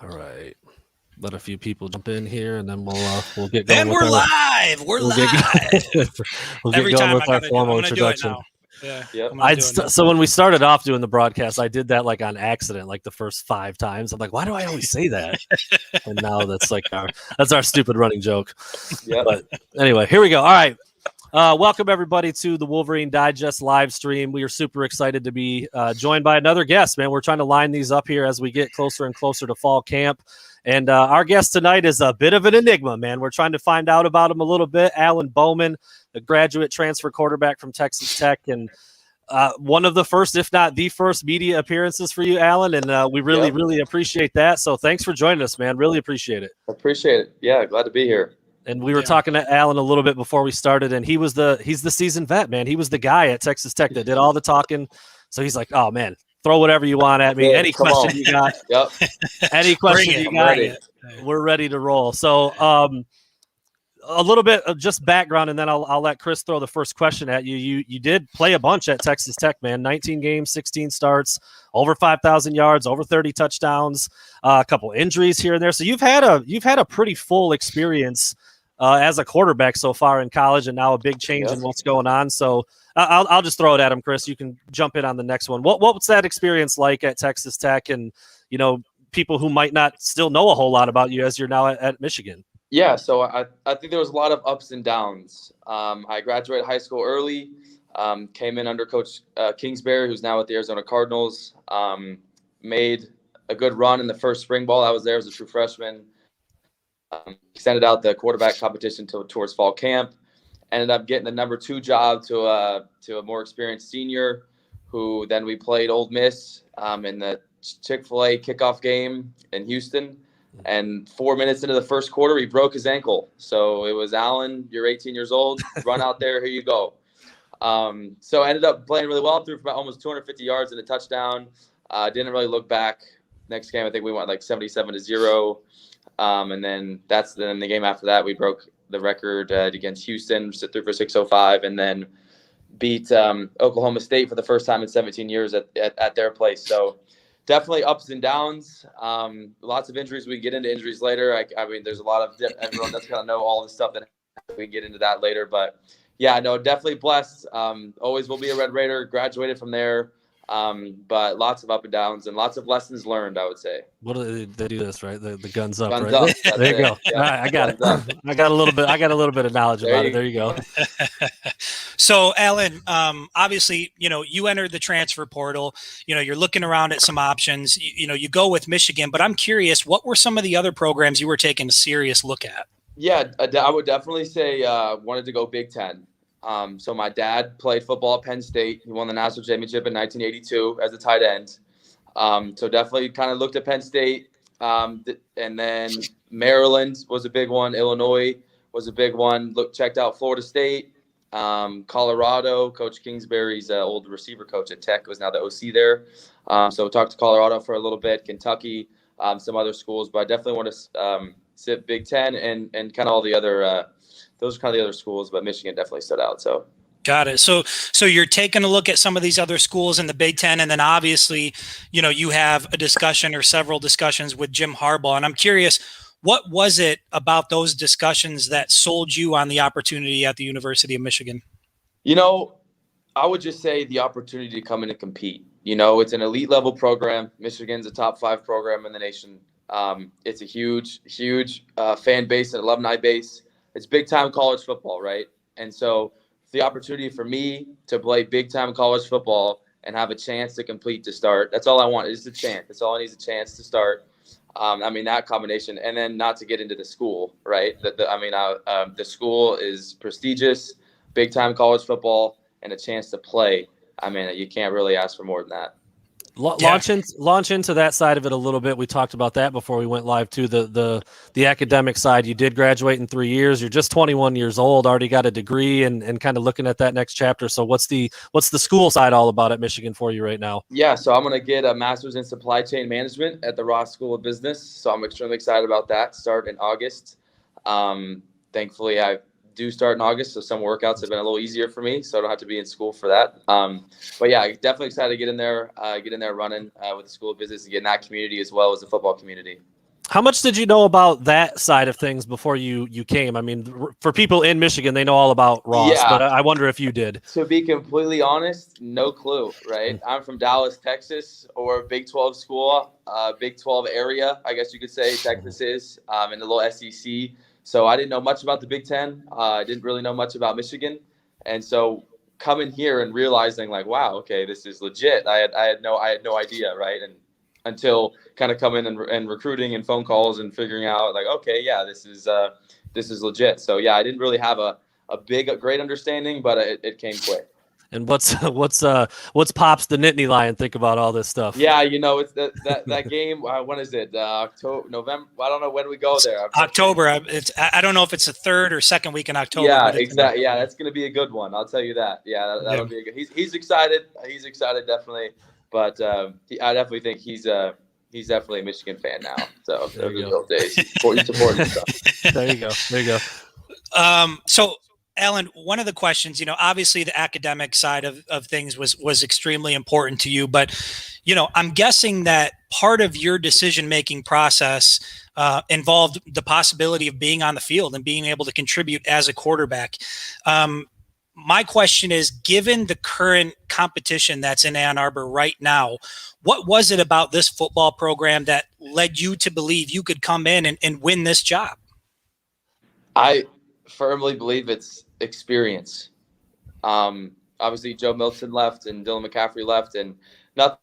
All right. Let a few people jump in here, and then we'll get going And with we're our live. We're we'll get live. we'll get Every going time with our I'm formal gonna do it introduction. now. Yeah, Yep. I'm gonna do it now. So when we started off doing the broadcast, I did that like on accident, like the first 5 times. I'm like, why do I always say that? And now that's our stupid running joke. Yep. But anyway, here we go. All right. Welcome everybody to the Wolverine Digest live stream. We are super excited to be joined by another guest, man. We're trying to line these up here as we get closer and closer to fall camp. And our guest tonight is a bit of an enigma, man. We're trying to find out about him a little bit. Alan Bowman, the graduate transfer quarterback from Texas Tech, and one of the first, if not the first, media appearances for you, Alan. And we really, really appreciate that. So thanks for joining us, man. Really appreciate it. Appreciate it. Yeah, glad to be here. And we were talking to Alan a little bit before we started, and he's the seasoned vet, man. He was the guy at Texas Tech that did all the talking. So he's like, oh man, throw whatever you want at me. Any question you got? Yep. Any question you got? We're ready to roll. So a little bit of just background, and then I'll let Chris throw the first question at you. You did play a bunch at Texas Tech, man. 19 games, 16 starts, over 5,000 yards, over 30 touchdowns, a couple injuries here and there. So you've had a pretty full experience as a quarterback so far in college, and now a big change in what's going on. So I'll just throw it at him, Chris. You can jump in on the next one. What's that experience like at Texas Tech, and people who might not still know a whole lot about you as you're now at Michigan? Yeah, so I think there was a lot of ups and downs. I graduated high school early, came in under Coach Kingsbury, who's now at the Arizona Cardinals. Made a good run in the first spring ball. I was there as a true freshman. Extended out the quarterback competition towards fall camp. Ended up getting the number 2 job to a more experienced senior, who then we played Ole Miss in the Chick-fil-A kickoff game in Houston. And 4 minutes into the first quarter, he broke his ankle. So it was, Alan, you're 18 years old, run out there, here you go. So I ended up playing really well, threw for about almost 250 yards and a touchdown. Didn't really look back. Next game, I think we went like 77-0. And then the game after that, we broke the record against Houston, threw for 605, and then beat Oklahoma State for the first time in 17 years at their place. So definitely ups and downs. Lots of injuries. We can get into injuries later. I mean, there's a lot of everyone that's going to know all the stuff that we can get into that later. But yeah, no, definitely blessed. Always will be a Red Raider. Graduated from there. But lots of up and downs and lots of lessons learned, I would say. What do they do this, right? The guns up, Guns right? up. There you go. Yeah. All right, I got it. I got a little bit of knowledge about it. There you go. So, Alan, obviously, you entered the transfer portal. You're looking around at some options. You go with Michigan, but I'm curious, what were some of the other programs you were taking a serious look at? Yeah, I would definitely say wanted to go Big Ten. So my dad played football at Penn State. He won the national championship in 1982 as a tight end. So definitely kind of looked at Penn State. And then Maryland was a big one. Illinois was a big one. Checked out Florida State, Colorado. Coach Kingsbury's old receiver coach at Tech was now the OC there. So talked to Colorado for a little bit, Kentucky, some other schools. But I definitely want to sit Big Ten and kind of all the other those are kind of the other schools, but Michigan definitely stood out. So got it. So you're taking a look at some of these other schools in the Big Ten, and then obviously, you have a discussion or several discussions with Jim Harbaugh. And I'm curious, what was it about those discussions that sold you on the opportunity at the University of Michigan? I would just say the opportunity to come in and compete. It's an elite level program. Michigan's a top 5 program in the nation. It's a huge, huge fan base and alumni base. It's big-time college football, right? And so the opportunity for me to play big-time college football and have a chance to compete to start, that's all I want is a chance. That's all I need is a chance to start. That combination. And then not to get into the school, right? The school is prestigious, big-time college football, and a chance to play. You can't really ask for more than that. Launch into that side of it a little bit. We talked about that before we went live too. The academic side. You did graduate in 3 years. You're just 21 years old. Already got a degree and kind of looking at that next chapter. So what's the school side all about at Michigan for you right now? Yeah, so I'm gonna get a master's in supply chain management at the Ross School of Business. So I'm extremely excited about that. Start in August. Thankfully, I do start in August, so some workouts have been a little easier for me, so I don't have to be in school for that. But yeah, definitely excited to get in there running with the School of Business and get in that community as well as the football community. How much did you know about that side of things before you came? I mean, for people in Michigan, they know all about Ross, but I wonder if you did. To be completely honest, no clue, right? I'm from Dallas, Texas, or Big 12 school, Big 12 area, I guess you could say Texas is, in the little SEC. So I didn't know much about the Big Ten. I didn't really know much about Michigan. And so coming here and realizing like, wow, okay, this is legit. I had no idea, right? And until kind of coming and recruiting and phone calls and figuring out like, okay, yeah, this is legit. So yeah, I didn't really have a great understanding, but it came quick. And what's Pops the Nittany Lion think about all this stuff? Yeah, it's that game. When is it? October, November. I don't know when we go there. October. I don't know if it's the third or second week in October. Yeah, exactly. Yeah, that's gonna be a good one. I'll tell you that. Yeah, that'll be a good. He's excited. He's excited definitely. But I definitely think he's definitely a Michigan fan now. So those are those days. Supporting stuff. There you go. So, Alan, one of the questions, obviously the academic side of things was extremely important to you, but, I'm guessing that part of your decision-making process involved the possibility of being on the field and being able to contribute as a quarterback. My question is, given the current competition that's in Ann Arbor right now, what was it about this football program that led you to believe you could come in and win this job? I firmly believe it's experience. Obviously, Joe Milton left and Dylan McCaffrey left, and nothing.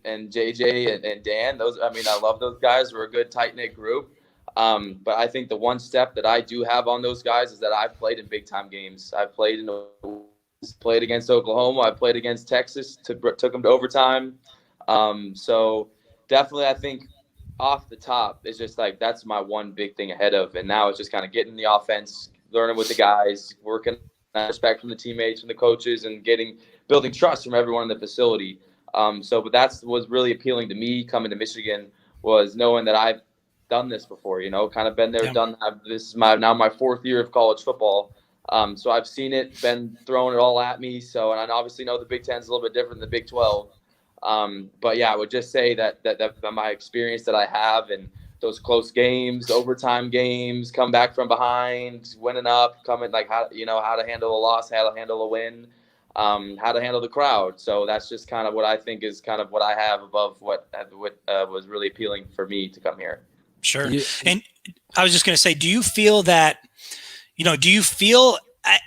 And JJ and Dan, I love those guys. We're a good tight-knit group. But I think the one step that I do have on those guys is that I've played in big-time games. I've played against Oklahoma. I played against Texas. Took them to overtime. So definitely, I think off the top, it's just like that's my one big thing ahead of. And now it's just kind of getting the offense, learning with the guys, working respect from the teammates, from the coaches, and building trust from everyone in the facility. But that was really appealing to me coming to Michigan, was knowing that I've done this before, kind of been there, done that. This is my fourth year of college football. So I've seen it, been throwing it all at me. So, and I obviously know the Big Ten is a little bit different than the Big 12. But yeah, I would just say that my experience that I have in those close games, overtime games, come back from behind, winning up, coming like how to handle a loss, how to handle a win, how to handle the crowd. So that's just kind of what I think is kind of what I have above what was really appealing for me to come here. Sure. And I was just going to say, do you feel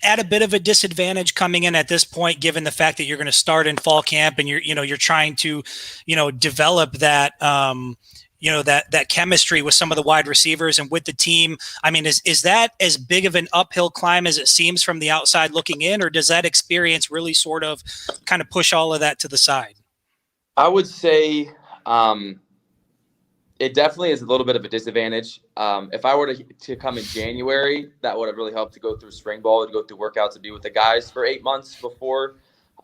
at a bit of a disadvantage coming in at this point, given the fact that you're going to start in fall camp and you're trying to, develop that, that chemistry with some of the wide receivers and with the team? I mean, is that as big of an uphill climb as it seems from the outside looking in, or does that experience really sort of kind of push all of that to the side? I would say, it definitely is a little bit of a disadvantage. If I were to come in January, that would have really helped to go through spring ball, to go through workouts, to be with the guys for 8 months before.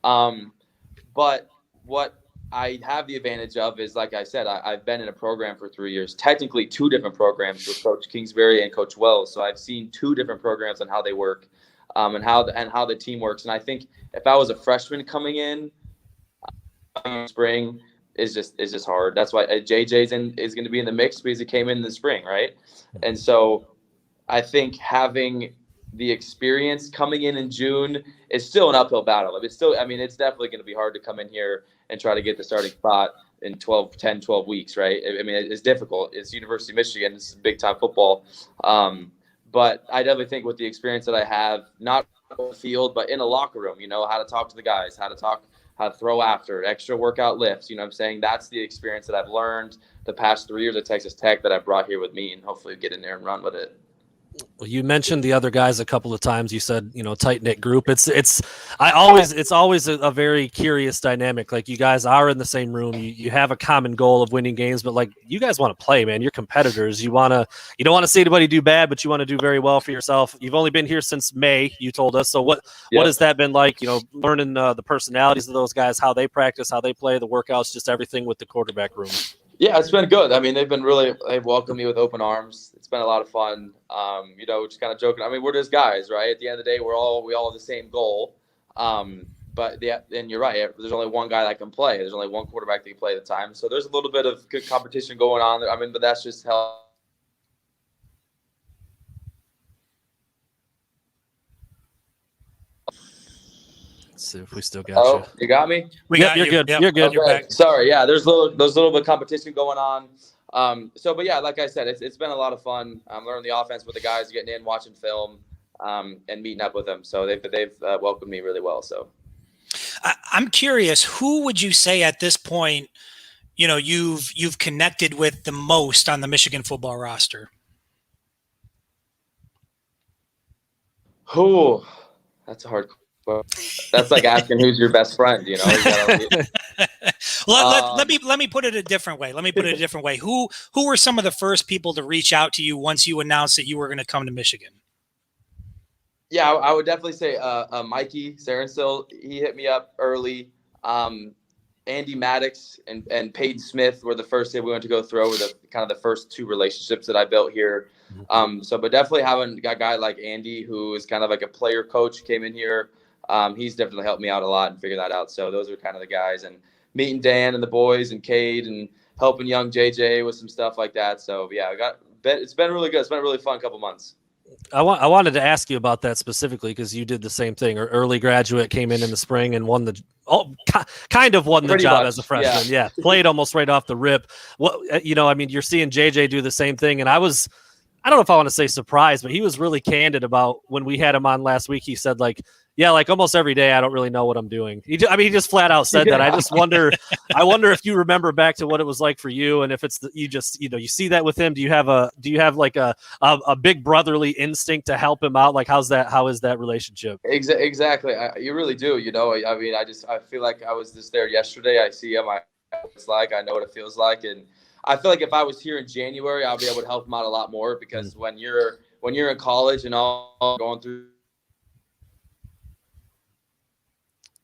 But what I have the advantage of is, like I said, I've been in a program for 3 years, technically 2 different programs with Coach Kingsbury and Coach Wells. So I've seen 2 different programs on how they work, and how the team works. And I think if I was a freshman coming in spring, is just hard. That's why JJ's is going to be in the mix because he came in the spring, right? And so I think having the experience coming in June is still an uphill battle. It's definitely going to be hard to come in here and try to get the starting spot in 12 weeks, right? I mean, it's difficult. It's University of Michigan. It's big time football. But I definitely think with the experience that I have, not on the field, but in a locker room, how to talk to the guys, how to throw after, extra workout lifts. I'm saying that's the experience that I've learned the past 3 years at Texas Tech that I brought here with me, and hopefully get in there and run with it. Well, you mentioned the other guys a couple of times. You said, tight knit group. It's always a very curious dynamic. Like, you guys are in the same room. You have a common goal of winning games, but like, you guys want to play, man. You're competitors. You don't want to see anybody do bad, but you want to do very well for yourself. You've only been here since May, you told us. So what has that been like? Learning the personalities of those guys, how they practice, how they play, the workouts, just everything with the quarterback room. Yeah, it's been good. I mean, they've welcomed me with open arms. It's been a lot of fun. Just kind of joking. I mean, we're just guys, right? At the end of the day, we all have the same goal. and you're right. There's only one guy that can play. There's only one quarterback that can play at the time. So there's a little bit of good competition going on there. I mean, but that's just how. Let's see if we still got you. You got me? You're good. Yep. You're good. Okay. You're back. Sorry. Yeah, there's a little bit of competition going on. But yeah, like I said, it's been a lot of fun. I'm learning the offense with the guys, getting in, watching film, and meeting up with them. So they've welcomed me really well. So I'm curious, who would you say at this point, you've connected with the most on the Michigan football roster? Who? That's a hard question. That's like asking who's your best friend, Let me put it a different way. Who were some of the first people to reach out to you once you announced that you were going to come to Michigan? Yeah, I would definitely say Mikey Sarenstill. He hit me up early. Andy Maddox and Peyton Smith were the first day we went to go throw. Were the first two relationships that I built here. But definitely having a guy like Andy, who is kind of like a player coach, came in here. He's definitely helped me out a lot and figured that out. So those are kind of the guys, and meeting Dan and the boys and Cade and helping young JJ with some stuff like that. So yeah, it's been really good. It's been a really fun couple months. I wanted to ask you about that specifically because you did the same thing. Or early graduate, came in the spring and won the job as a freshman. Yeah, played almost right off the rip. You're seeing JJ do the same thing, and I don't know if I want to say surprised, but he was really candid about when we had him on last week. He said almost every day I don't really know what I'm doing. He just flat out said that. I just wonder. I wonder if you remember back to what it was like for you, and if it's you see that with him. Do you have like a big brotherly instinct to help him out? Like how is that relationship? Exactly. You really do. I feel like I was just there yesterday. I see him. I know what it's like. I know what it feels like, and I feel like if I was here in January, I'll be able to help him out a lot more because when you're in college and all going through.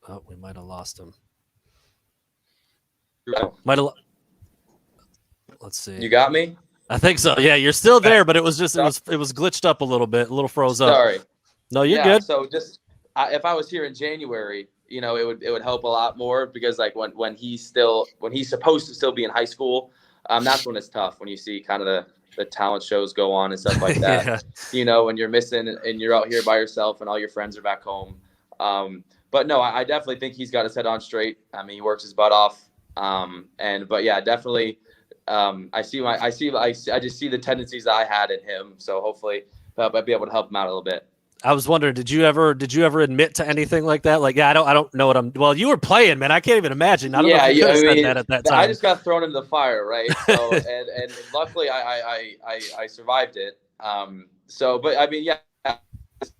Oh, we might have lost him. Let's see. You got me? I think so. Yeah, you're still there, but it was glitched up a little bit, a little froze up. Sorry. No, you're good. So just if I was here in January, it would help a lot more because like when he's supposed to still be in high school, that's when it's tough when you see kind of the talent shows go on and stuff like that. Yeah. When you're missing and you're out here by yourself and all your friends are back home. But no, I definitely think he's got his head on straight. I mean, he works his butt off. But yeah, definitely. I just see the tendencies I had in him. So hopefully I'll be able to help him out a little bit. I was wondering, did you ever admit to anything like that? Like, yeah, I don't know what well, you were playing, man. I can't even imagine. I don't know if you could have said that at that time. I just got thrown into the fire, right? So, and luckily I survived it. But I mean, yeah,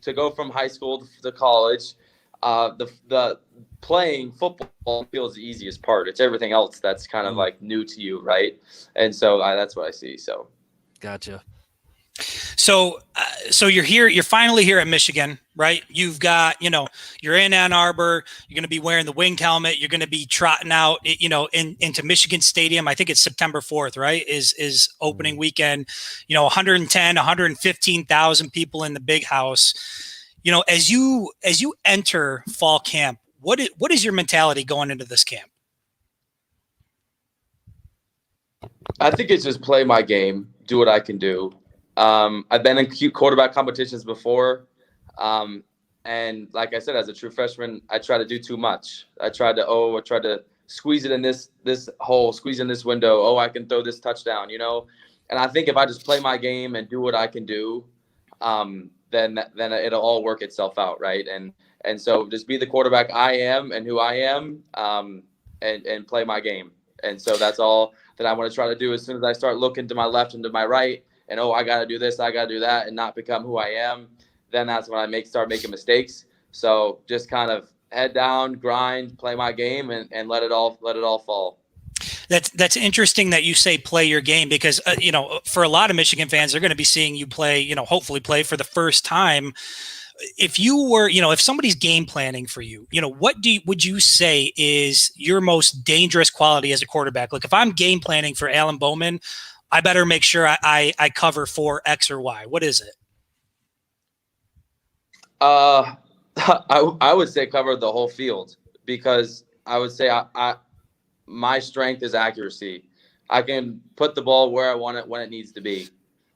to go from high school to college, the playing football feels the easiest part. It's everything else that's kind of like new to you, right? And so that's what I see. So, gotcha. So you're here. You're finally here at Michigan, right? You've got, you're in Ann Arbor. You're going to be wearing the winged helmet. You're going to be trotting out, into Michigan Stadium. I think it's September 4th, right? Is opening weekend. 110, 115,000 people in the big house. As you enter fall camp, what is your mentality going into this camp? I think it's just play my game, do what I can do. I've been in cute quarterback competitions before. And like I said, as a true freshman, I try to do too much. I tried to squeeze it in this hole, squeeze in this window. Oh, I can throw this touchdown, And I think if I just play my game and do what I can do, then it'll all work itself out, right? And so just be the quarterback I am and who I am, and play my game. And so that's all that I want to try to do. As soon as I start looking to my left and to my right, and I got to do this, I got to do that, and not become who I am, then that's when I start making mistakes. So just kind of head down, grind, play my game, and let it all fall. That's interesting that you say play your game because for a lot of Michigan fans, they're going to be seeing you play, hopefully play for the first time. If you were, if somebody's game planning for you, what would you say is your most dangerous quality as a quarterback? Like if I'm game planning for Alan Bowman, I better make sure I cover for X or Y. What is it? I would say cover the whole field. because I would say my strength is accuracy. I can put the ball where I want it when it needs to be.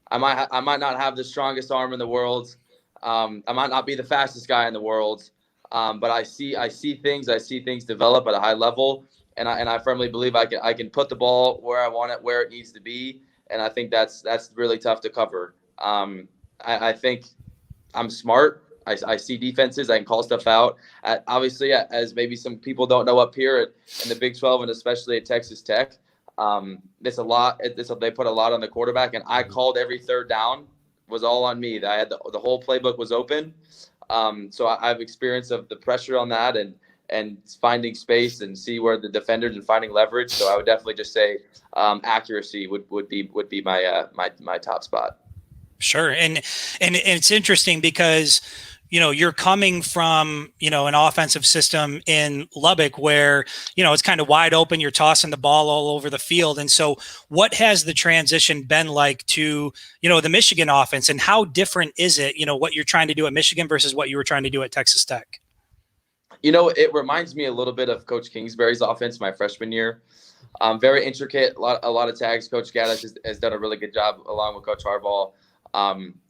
I might not have the strongest arm in the world. I might not be the fastest guy in the world. But I see things. I see things develop at a high level, and I firmly believe I can put the ball where I want it, where it needs to be. And I think that's really tough to cover. I think I'm smart. I see defenses. I can call stuff out. Obviously, as maybe some people don't know up here in the Big 12 and especially at Texas Tech, it's a lot. They put a lot on the quarterback, and I called every third down. Was all on me. I had the whole playbook was open. So I have experience of the pressure on that and finding space and see where the defenders and finding leverage. So I would definitely just say accuracy would be my top spot. Sure. And it's interesting because, you're coming from, an offensive system in Lubbock where, it's kind of wide open. You're tossing the ball all over the field. And so what has the transition been like to, the Michigan offense, and how different is it, what you're trying to do at Michigan versus what you were trying to do at Texas Tech? It reminds me a little bit of Coach Kingsbury's offense my freshman year. Very intricate, a lot of tags. Coach Gaddis has done a really good job along with Coach Harbaugh.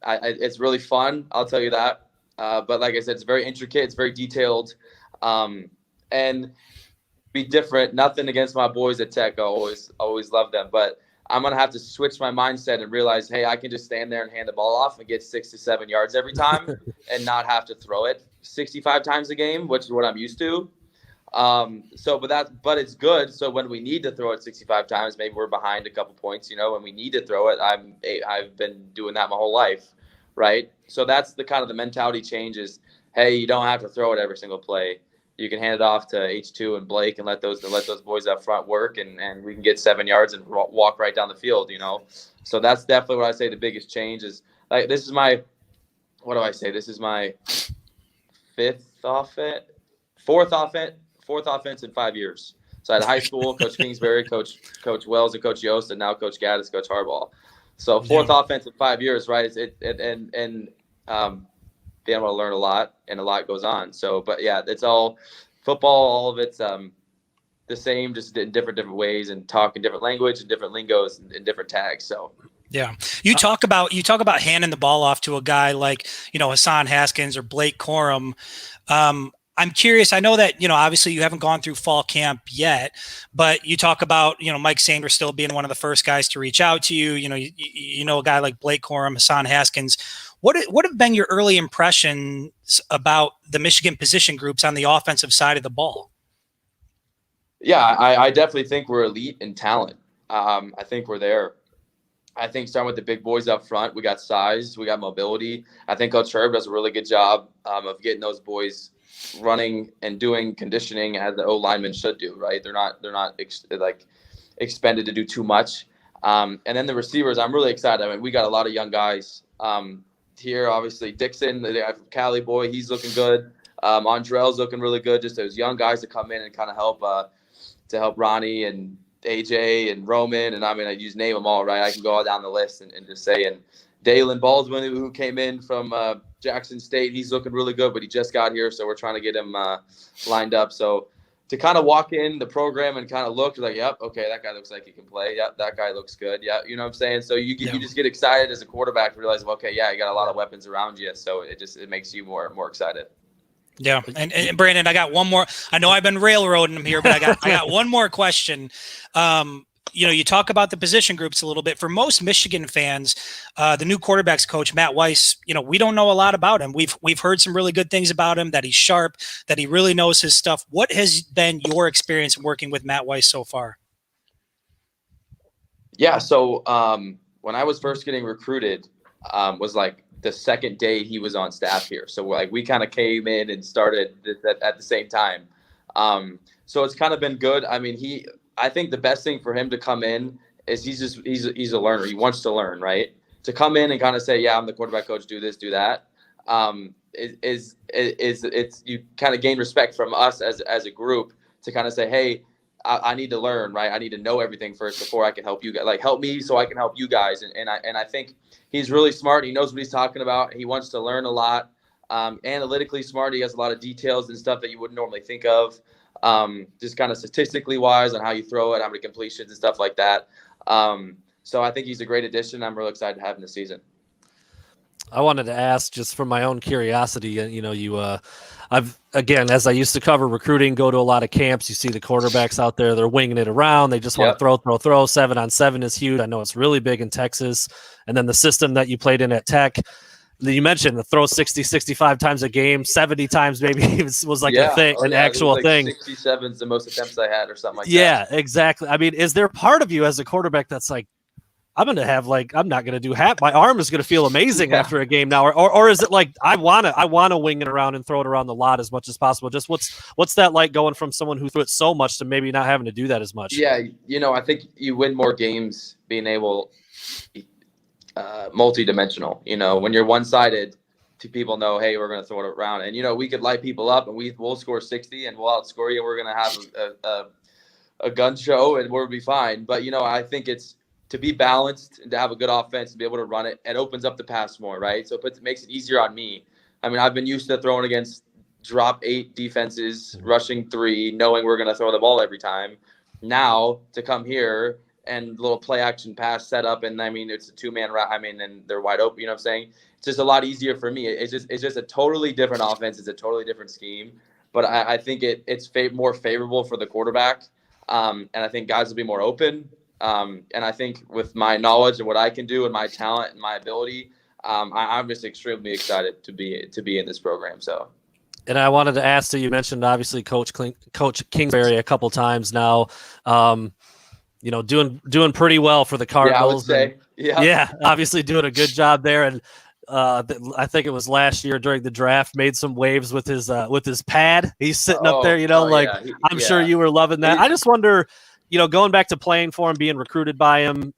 It's really fun, I'll tell you that. But like I said, it's very intricate. It's very detailed, and be different. Nothing against my boys at Tech. I always love them. But I'm going to have to switch my mindset and realize, hey, I can just stand there and hand the ball off and get 6 to 7 yards every time and not have to throw it 65 times a game, which is what I'm used to. But it's good. So when we need to throw it 65 times, maybe we're behind a couple points, when we need to throw it, I've been doing that my whole life. Right. So that's the kind of the mentality change is, hey, you don't have to throw it every single play. You can hand it off to H2 and Blake and let those boys up front work, and we can get 7 yards and walk right down the field, So that's definitely what I say the biggest change is. Like, this is my, what do I say? This is my fourth offense in 5 years. So I had high school, Coach Kingsbury, Coach Wells, and Coach Yost, and now Coach Gaddis, Coach Harbaugh. So fourth offense in 5 years, right? Being able to learn a lot, and a lot goes on. So, but yeah, it's all football. All of it's the same, just in different ways, and talking different language and different lingos and different tags. So. Yeah. You talk about handing the ball off to a guy like, Hassan Haskins or Blake Corum. I'm curious. I know that, obviously you haven't gone through fall camp yet, but you talk about, Mike Sanders still being one of the first guys to reach out to you. A guy like Blake Corum, Hassan Haskins. What have been your early impressions about the Michigan position groups on the offensive side of the ball? Yeah, I definitely think we're elite in talent. I think we're there. I think starting with the big boys up front, we got size, we got mobility. I think Coach Herb does a really good job of getting those boys running and doing conditioning as the O linemen should do. Right? They're not expended to do too much. And then the receivers, I'm really excited. I mean, we got a lot of young guys here. Obviously, Dixon, the Cali boy, he's looking good. Andrell's looking really good. Just those young guys to come in and kind of help Ronnie and AJ and Roman, and I mean, I just name them all, right? I can go all down the list and just say, and Dalen Baldwin, who came in from Jackson State, he's looking really good, but he just got here, so we're trying to get him lined up. So to kind of walk in the program and kind of look like, yep, okay, that guy looks like he can play. Yep, that guy looks good. Yeah, you know what I'm saying? So you just get excited as a quarterback to realize, well, okay, yeah, you got a lot of weapons around you, so it makes you more excited. Yeah. And Brandon, I got one more. I know I've been railroading him here, but I got one more question. You talk about the position groups a little bit. For most Michigan fans, the new quarterbacks coach, Matt Weiss, we don't know a lot about him. We've heard some really good things about him, that he's sharp, that he really knows his stuff. What has been your experience working with Matt Weiss so far? Yeah. So when I was first getting recruited, was like the second day he was on staff here. So we kind of came in and started at the same time. So it's kind of been good. I mean, I think the best thing for him to come in is he's a learner. He wants to learn, right? To come in and kind of say, yeah, I'm the quarterback coach, do this, do that. It's you kind of gain respect from us as a group to kind of say, hey, I need to learn, right? I need to know everything first before I can help you guys. Like, help me so I can help you guys. And I think he's really smart. He knows what he's talking about. He wants to learn a lot. Analytically smart. He has a lot of details and stuff that you wouldn't normally think of. just kind of statistically wise on how you throw it, how many completions and stuff like that. So I think he's a great addition. I'm really excited to have him this season. I wanted to ask, just from my own curiosity, I've, again, as I used to cover recruiting, go to a lot of camps, you see the quarterbacks out there, they're winging it around. They just want to throw. 7-on-7 is huge. I know it's really big in Texas. And then the system that you played in at Tech, you mentioned the throw 60, 65 times a game, 70 times maybe was like a thing, an actual thing. 67 is the most attempts I had or something like that. Yeah, exactly. I mean, is there part of you as a quarterback that's like, I'm not going to do half. My arm is going to feel amazing after a game now. Or is it like, I want to wing it around and throw it around the lot as much as possible? Just what's that like going from someone who threw it so much to maybe not having to do that as much? Yeah. I think you win more games being able, multi-dimensional, when you're one-sided, to people know, hey, we're going to throw it around. And, we could light people up and we'll score 60 and we'll outscore you. We're going to have a gun show and we'll be fine. But, I think it's, to be balanced and to have a good offense and be able to run it, it opens up the pass more, right? So it makes it easier on me. I mean, I've been used to throwing against drop 8 defenses, rushing 3, knowing we're going to throw the ball every time. Now to come here and little play action pass setup, and I mean, it's a 2-man route. I mean, and they're wide open. You know what I'm saying? It's just a lot easier for me. It's just a totally different offense. It's a totally different scheme. But I think it's more favorable for the quarterback, and I think guys will be more open. And I think with my knowledge and what I can do and my talent and my ability, I'm just extremely excited to be in this program. So, and I wanted to ask you mentioned obviously Coach Kingsbury a couple times now, doing pretty well for the Cardinals. Yeah, I would say. Yeah, obviously doing a good job there. And I think it was last year during the draft, made some waves with his pad. He's sitting up there, I'm sure you were loving that. I just wonder, going back to playing for him, being recruited by him,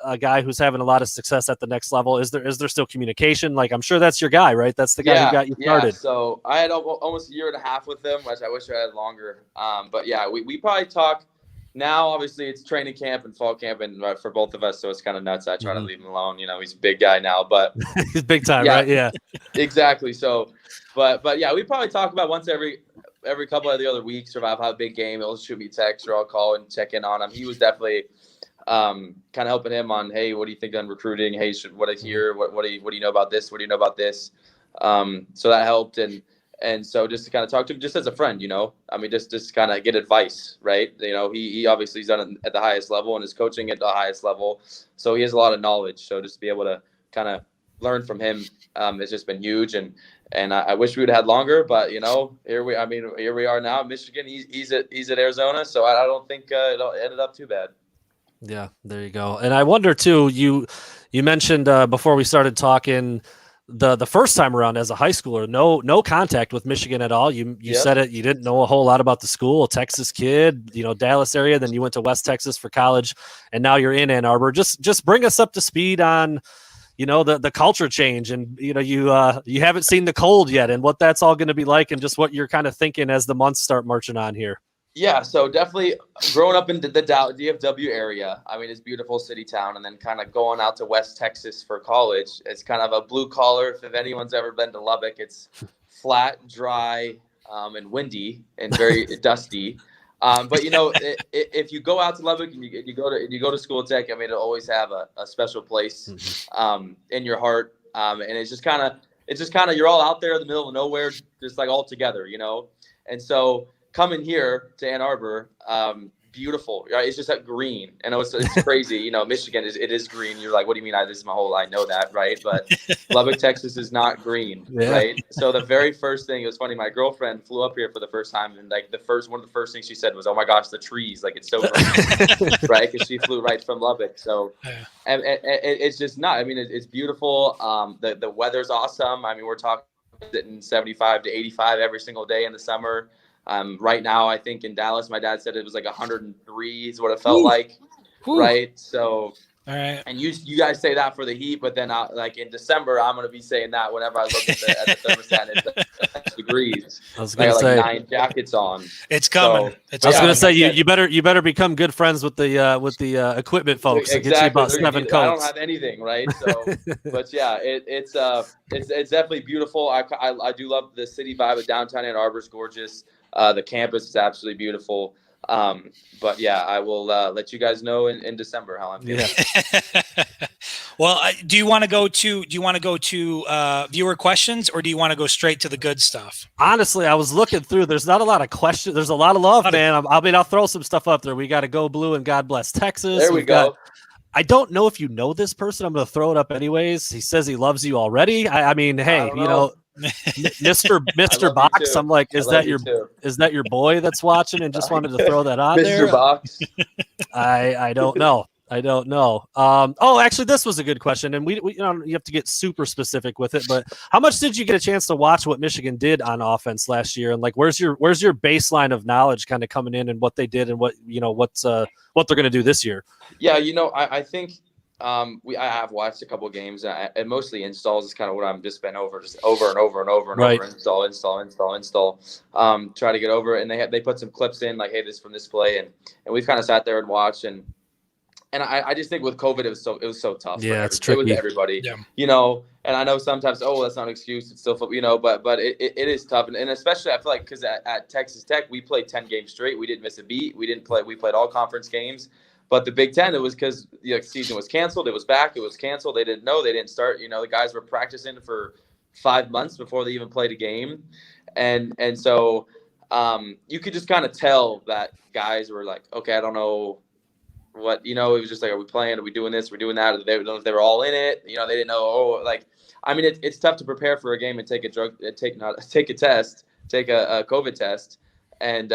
a guy who's having a lot of success at the next level. Is there still communication? Like, I'm sure that's your guy, right? That's the guy who got you started. Yeah. So I had almost a year and a half with him, which I wish I had longer. But yeah, we probably talk now. Obviously, it's training camp and fall camp, and for both of us, so it's kind of nuts. I try to leave him alone. He's a big guy now, but he's big time, right? Yeah, exactly. So, but yeah, we probably talk about once every couple of the other weeks, or if I have a big game, he'll shoot me text or I'll call and check in on him. He was definitely kind of helping him on, hey, what do you think on recruiting? Hey, what I hear? What do you know about this? What do you know about this? So that helped, and so just to kind of talk to him, just as a friend, I mean, just kind of get advice, right? He obviously has done it at the highest level and is coaching at the highest level, so he has a lot of knowledge. So just to be able to kind of learn from him has just been huge, and I wish we would have had longer, but here we are now at Michigan. He's at Arizona, so I don't think it ended up too bad. Yeah, there you go. And I wonder too, you mentioned before we started talking, the first time around as a high schooler, no contact with Michigan at all. You said it, you didn't know a whole lot about the school, a Texas kid, Dallas area, then you went to West Texas for college, and now you're in Ann Arbor. Just bring us up to speed on the culture change, and you haven't seen the cold yet, and what that's all going to be like, and just what you're kind of thinking as the months start marching on here. Yeah, so definitely growing up in the DFW area, I mean, it's a beautiful city town, and then kind of going out to West Texas for college, it's kind of a blue collar. If anyone's ever been to Lubbock, it's flat, dry, and windy and very dusty. But if you go out to Lubbock and you go to school at Tech, I mean, it'll always have a special place in your heart, and it's just kind of you're all out there in the middle of nowhere, just like all together, And so coming here to Ann Arbor, beautiful, right? It's just that green, and it's crazy. Michigan is green. You're like, what do you mean? This is my whole. I know that, right? But Lubbock, Texas is not green, right? So the very first thing, it was funny. My girlfriend flew up here for the first time, and like one of the first things she said was, "Oh my gosh, the trees! Like it's so green," right? Because she flew right from Lubbock. So, and it's just not. I mean, it's beautiful. The weather's awesome. I mean, we're talking 75 to 85 every single day in the summer. Right now, I think in Dallas, my dad said it was like 103 is what it felt like, right? So, all right. And you guys say that for the heat, but then like in December, I'm going to be saying that whenever I look at the thermostat, it's like degrees. I was going to say, like 9 jackets on. It's coming. I was going to say you better become good friends with the equipment folks. Exactly. Get you about 7 coats. I don't have anything, right? So, but yeah, it's definitely beautiful. I do love the city vibe of downtown Ann Arbor. Is gorgeous. The campus is absolutely beautiful. But yeah, I will let you guys know in December how I'm feeling. Yeah. Well, do you want to go to viewer questions, or do you want to go straight to the good stuff? Honestly, I was looking through. There's not a lot of questions. There's a lot of love, man. I'll throw some stuff up there. We got to go blue and God bless Texas. There we go. I don't know if you know this person. I'm going to throw it up anyways. He says he loves you already. I mean, hey, Mr. Box. I'm like, is that your boy that's watching and just wanted to throw that on there? Mr. Box. I don't know. Oh, actually, this was a good question, and we you have to get super specific with it. But how much did you get a chance to watch what Michigan did on offense last year? And like, where's your baseline of knowledge kind of coming in, and what they did, and what they're going to do this year? Yeah, I think I have watched a couple of games, and mostly installs is kind of what I'm just been over and over and over. Install. Try to get over it, and they put some clips in like, hey, this from this play, and we've kind of sat there and watched and I just think with COVID, it was so tough. Yeah, it's tricky. It was everybody, and I know sometimes, that's not an excuse. It's still, but it is tough. And especially I feel like because at Texas Tech, we played 10 games straight. We didn't miss a beat. We played all conference games. But the Big Ten, it was because the season was canceled. It was back. It was canceled. They didn't know. They didn't start. The guys were practicing for 5 months before they even played a game. And so you could just kind of tell that guys were like, okay, I don't know what, it was just like, are we playing? Are we doing this? Are we doing that? They don't know if they were all in it. They didn't know. It's tough to prepare for a game and take a test, take a COVID test, and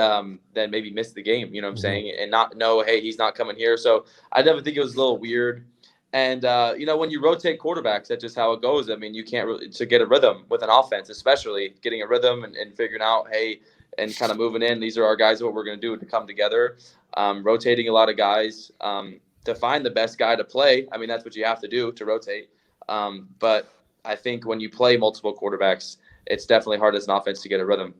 then maybe miss the game, you know what I'm saying? And not know, hey, he's not coming here. So I definitely think it was a little weird. And, when you rotate quarterbacks, that's just how it goes. I mean, you can't really, to get a rhythm with an offense, especially getting a rhythm and figuring out, hey, and kind of moving in, these are our guys, what we're going to do to come together. Rotating a lot of guys to find the best guy to play. I mean, that's what you have to do to rotate. But I think when you play multiple quarterbacks, it's definitely hard as an offense to get a rhythm.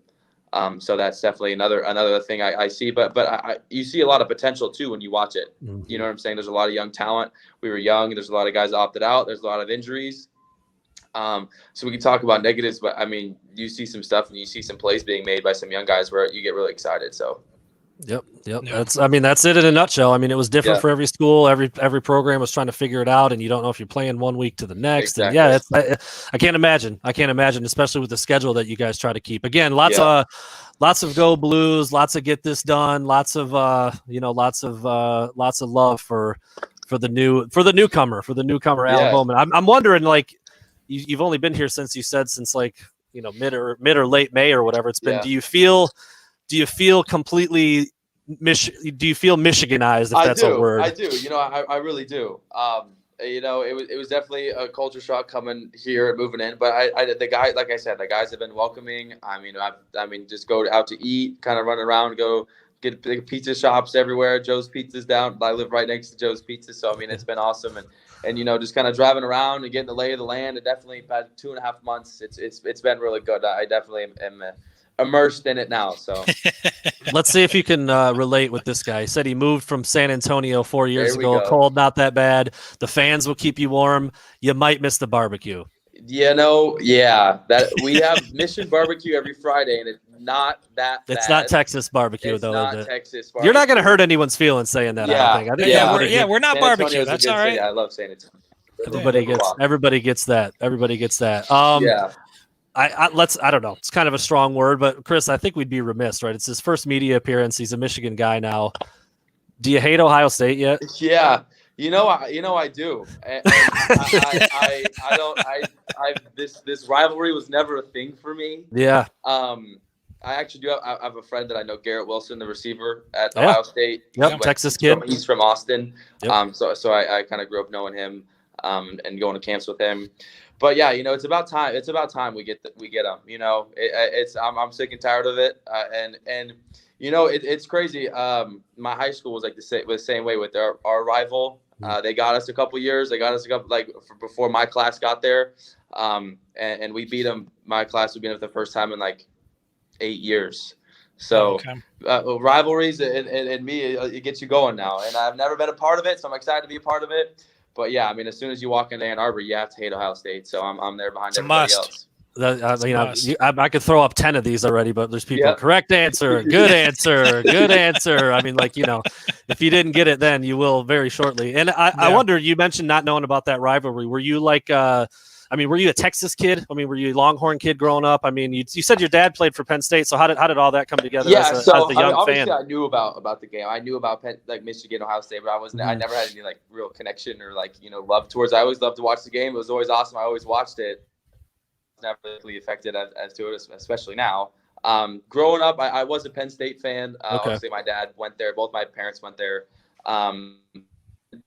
So that's definitely another thing I see. But you see a lot of potential too when you watch it. Mm-hmm. You know what I'm saying? There's a lot of young talent. We were young. There's a lot of guys opted out. There's a lot of injuries. So we can talk about negatives, but I mean, you see some stuff and you see some plays being made by some young guys where you get really excited. So. Yep. That's it in a nutshell. I mean, it was different for every school. Every program was trying to figure it out, and you don't know if you're playing one week to the next. Exactly. And I can't imagine. especially with the schedule that you guys try to keep. Again, lots of go Blues, lots of get this done, lots of love for the newcomer, Alan Bowman. I'm wondering, like, you've only been here since like, mid or late May or whatever it's been. Yeah. Do you feel completely do you feel Michiganized, if that's a word? I do. I really do. It was definitely a culture shock coming here and moving in. But the guys have been welcoming. Just go out to eat, kind of run around, go get big pizza shops everywhere. Joe's Pizza's down. I live right next to Joe's Pizza, so it's been awesome. And just kind of driving around and getting the lay of the land. And definitely about 2.5 months, it's been really good. I definitely am immersed in it now. So let's see if you can relate with this guy. He said he moved from San Antonio 4 years ago. Cold, not that bad. The fans will keep you warm. You might miss the barbecue. That we have Mission barbecue every Friday, and it's not that bad. It's not Texas barbecue, it's though. Not Texas barbecue. You're not going to hurt anyone's feelings saying that. I don't think. We're not barbecue. That's all right. City. I love San Antonio. Everybody gets that. I don't know. It's kind of a strong word, but Chris, I think we'd be remiss, right? It's his first media appearance. He's a Michigan guy now. Do you hate Ohio State yet? Yeah. I do. And I don't. This rivalry was never a thing for me. Yeah. I actually do. I have a friend that I know, Garrett Wilson, the receiver at Ohio State. Yep, Texas kid. He's from Austin. Yep. So I kind of grew up knowing him, and going to camps with him. But yeah, it's about time. It's about time we get them. I'm sick and tired of it. It's crazy. My high school was the same way with our rival. They got us a couple years. They got us before my class got there, and we beat them. My class would beat them the first time in 8 years. So rivalries and me, it gets you going now. And I've never been a part of it, so I'm excited to be a part of it. But yeah, as soon as you walk into Ann Arbor, you have to hate Ohio State. So I'm there behind everybody else. I could throw up 10 of these already, but there's people. Yep. Correct answer, good answer, good answer. I mean, like, if you didn't get it, then you will very shortly. And I wonder, you mentioned not knowing about that rivalry. Were you like, were you a Texas kid? I mean, were you a Longhorn kid growing up? I mean, you said your dad played for Penn State. So how did all that come together? Yeah, as a young obviously fan? I knew about the game. I knew about Michigan, Ohio State, but I never had any like real connection or like love towards. I always loved to watch the game. It was always awesome. I always watched it. Never really affected as to it, especially now. Growing up, I was a Penn State fan. Obviously, my dad went there. Both my parents went there. I'm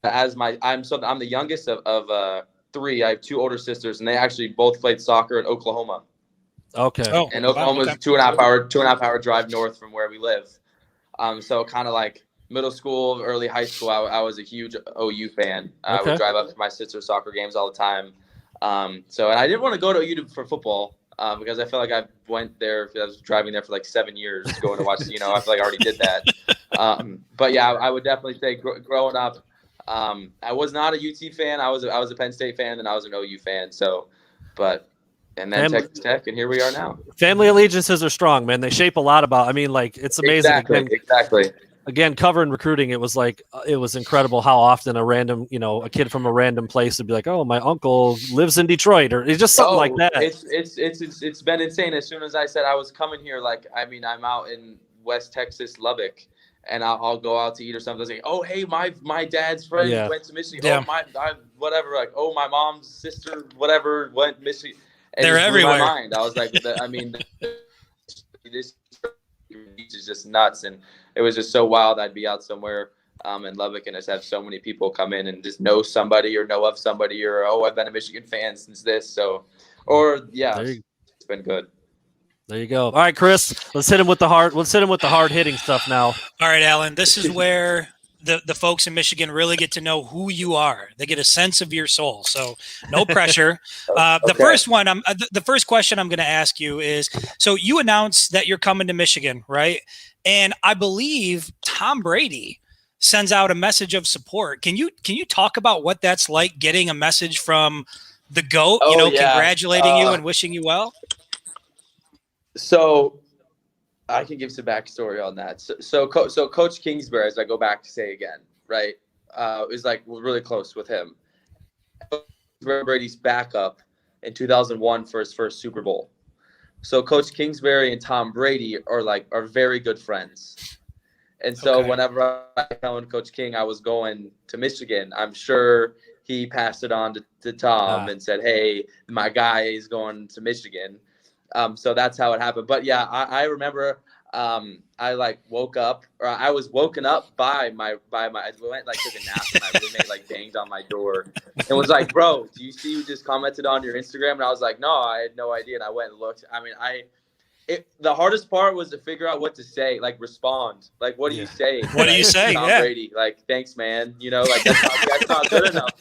the youngest of 3. I have 2 older sisters, and they actually both played soccer in Oklahoma. Okay. Oh, and Oklahoma's a 2.5 hour drive north from where we live. So kind of like middle school, early high school, I was a huge OU fan. I would drive up to my sister's soccer games all the time. And I didn't want to go to OU for football because I feel like I went there. I was driving there for like 7 years going to watch. I feel like I already did that. But yeah, I would definitely say growing up, I was not a UT fan. I was a Penn State fan, and I was an OU fan. And then Texas Tech, and here we are now. Family allegiances are strong, man. They shape a lot about. I mean, like it's amazing. Exactly. Again, covering recruiting, it was incredible how often a random, a kid from a random place would be like, "Oh, my uncle lives in Detroit," or it's just something like that. It's been insane. As soon as I said I was coming here, I'm out in West Texas, Lubbock, and I'll go out to eat or something. Like, oh, hey, my dad's friend went to Michigan. Yeah. Oh, whatever. Like, oh, my mom's sister, whatever, went to Michigan. And they're everywhere. My mind. I was like, this is just nuts, and it was just so wild. I'd be out somewhere in Lubbock and just have so many people come in and just know somebody or know of somebody or I've been a Michigan fan since this. So, it's been good. There you go. All right, Chris, let's hit him with the hard hitting stuff now. All right, Alan, this is where the folks in Michigan really get to know who you are. They get a sense of your soul. So no pressure. The first question I'm going to ask you is, so you announced that you're coming to Michigan, right? And I believe Tom Brady sends out a message of support. Can you talk about what that's like, getting a message from the GOAT, congratulating you and wishing you well? So I can give some backstory on that. So Coach Kingsbury, as I go back to say again, right, is really close with him. Brady's backup in 2001 for his first Super Bowl. So Coach Kingsbury and Tom Brady are very good friends. And so whenever I tell Coach King I was going to Michigan, I'm sure he passed it on to Tom and said, hey, my guy is going to Michigan. So that's how it happened. But yeah, I remember I woke up, or I was woken up by my I went took a nap and my roommate banged on my door and was like, bro, do you see who just commented on your Instagram? And I was like, no, I had no idea. And I went and looked. I mean, the hardest part was to figure out what to say, respond. What do you say? What do you say? Tom Brady, thanks, man. That's not good enough.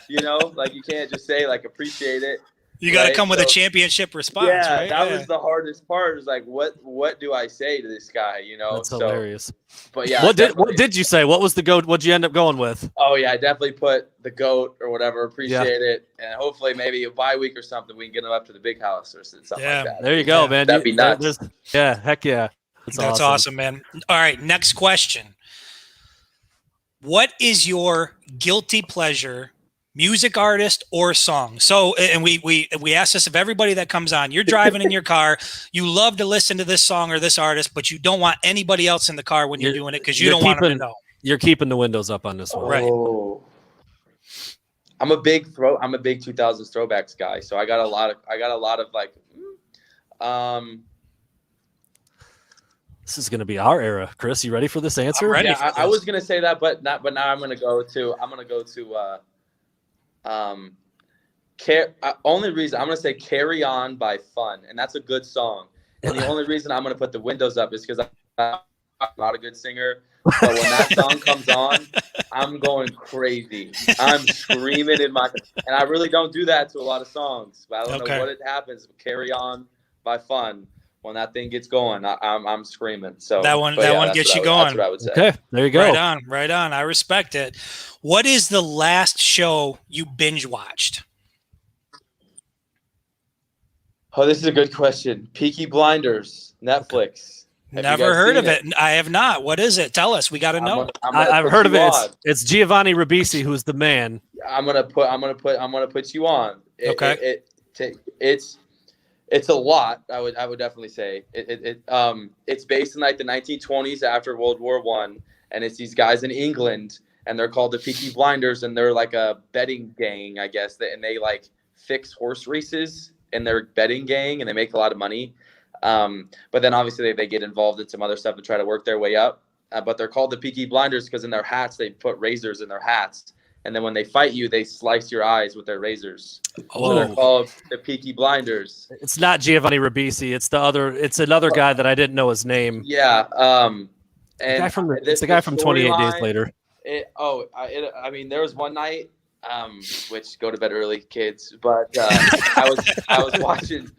You can't just say appreciate it. You got to come with a championship response. Yeah, right? That was the hardest part. Is what do I say to this guy? That's hilarious. But yeah, what did you say? What was the GOAT? What'd you end up going with? Oh yeah, I definitely put the GOAT or whatever. Appreciate it, and hopefully maybe a bye week or something we can get him up to the big house or something like that. There you go, man. That'd be nuts. Heck yeah. That's awesome, man. All right, next question. What is your guilty pleasure music artist or song? So, and we ask this of everybody that comes on. You're driving in your car, you love to listen to this song or this artist, but you don't want anybody else in the car when you're doing it because you don't want them to know. You're keeping the windows up on this one, right? Oh. I'm a big 2000s throwbacks guy, so I got a lot of This is going to be our era, Chris. You ready for this answer? I'm ready. I was going to say that, but now I'm going to go to only reason I'm going to say Carry On by Fun, and that's a good song. And the only reason I'm going to put the windows up is because I'm not a good singer. But when that song comes on, I'm going crazy. I'm screaming and I really don't do that to a lot of songs. But I don't know what it happens. Carry On by Fun. When that thing gets going, I'm screaming. So that one gets you going. That's what I would say. Okay, there you go. Right on. I respect it. What is the last show you binge watched? Oh, this is a good question. Peaky Blinders, Netflix. Never heard of it. I have not. What is it? Tell us. We got to know. I've heard of it. It's Giovanni Ribisi who's the man. I'm gonna put you on. Okay. It's a lot. I would definitely say it's based in like the 1920s after World War I, and it's these guys in England, and they're called the Peaky Blinders, and they're like a betting gang, I guess, and they like fix horse races in their betting gang, and they make a lot of money. But then obviously they get involved in some other stuff to try to work their way up. But they're called the Peaky Blinders because in their hats they put razors in their hats, and then when they fight you, they slice your eyes with their razors. So they're called the Peaky Blinders. It's not Giovanni Ribisi. It's another guy that I didn't know his name. Yeah. And it's the guy from 28 Days Later. I mean, there was one night, which go to bed early, kids. But I was watching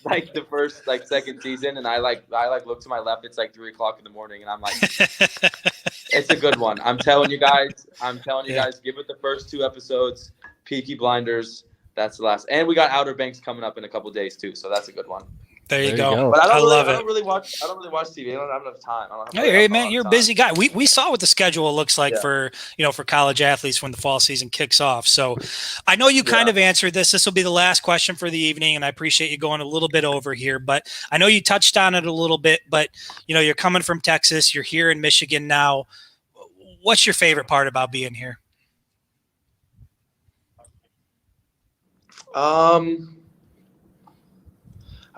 like the first second season, and I look to my left. It's like 3:00 in the morning, and I'm like, it's a good one. I'm telling you guys, give it the first 2 episodes. Peaky Blinders. That's the last, and we got Outer Banks coming up in a couple of days too, so that's a good one. There you go. But I love it. I don't really watch TV. I don't have enough time. Hey, man, you're a busy guy. We saw what the schedule looks like for college athletes when the fall season kicks off. So I know you kind of answered this. This will be the last question for the evening, and I appreciate you going a little bit over here. But I know you touched on it a little bit. But you're coming from Texas. You're here in Michigan now. What's your favorite part about being here?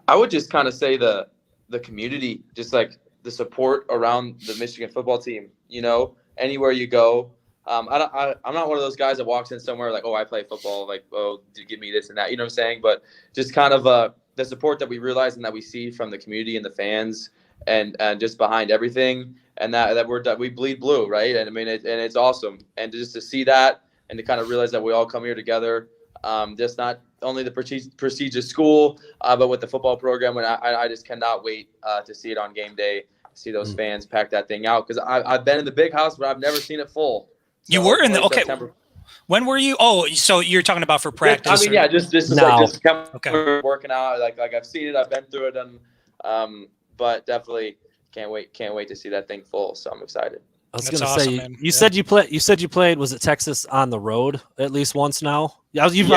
I would just kind of say the community, just like the support around the Michigan football team. Anywhere you go, I'm not one of those guys that walks in somewhere like, oh, I play football, like, oh, give me this and that. You know what I'm saying? But just kind of the support that we realize and that we see from the community and the fans, and just behind everything, and that we bleed blue, right? And I mean, it's awesome, and just to see that and to kind of realize that we all come here together. Just not only the prestigious school, but with the football program. And I just cannot wait to see it on game day, see those fans pack that thing out. Because I've been in the big house, but I've never seen it full. So you were in the September. When were you? Oh, so you're talking about for practice? I mean, just working out. Like I've seen it, I've been through it, and but definitely can't wait to see that thing full. So I'm excited. I was going to say, man. You said you played, was it Texas on the road at least once now? You've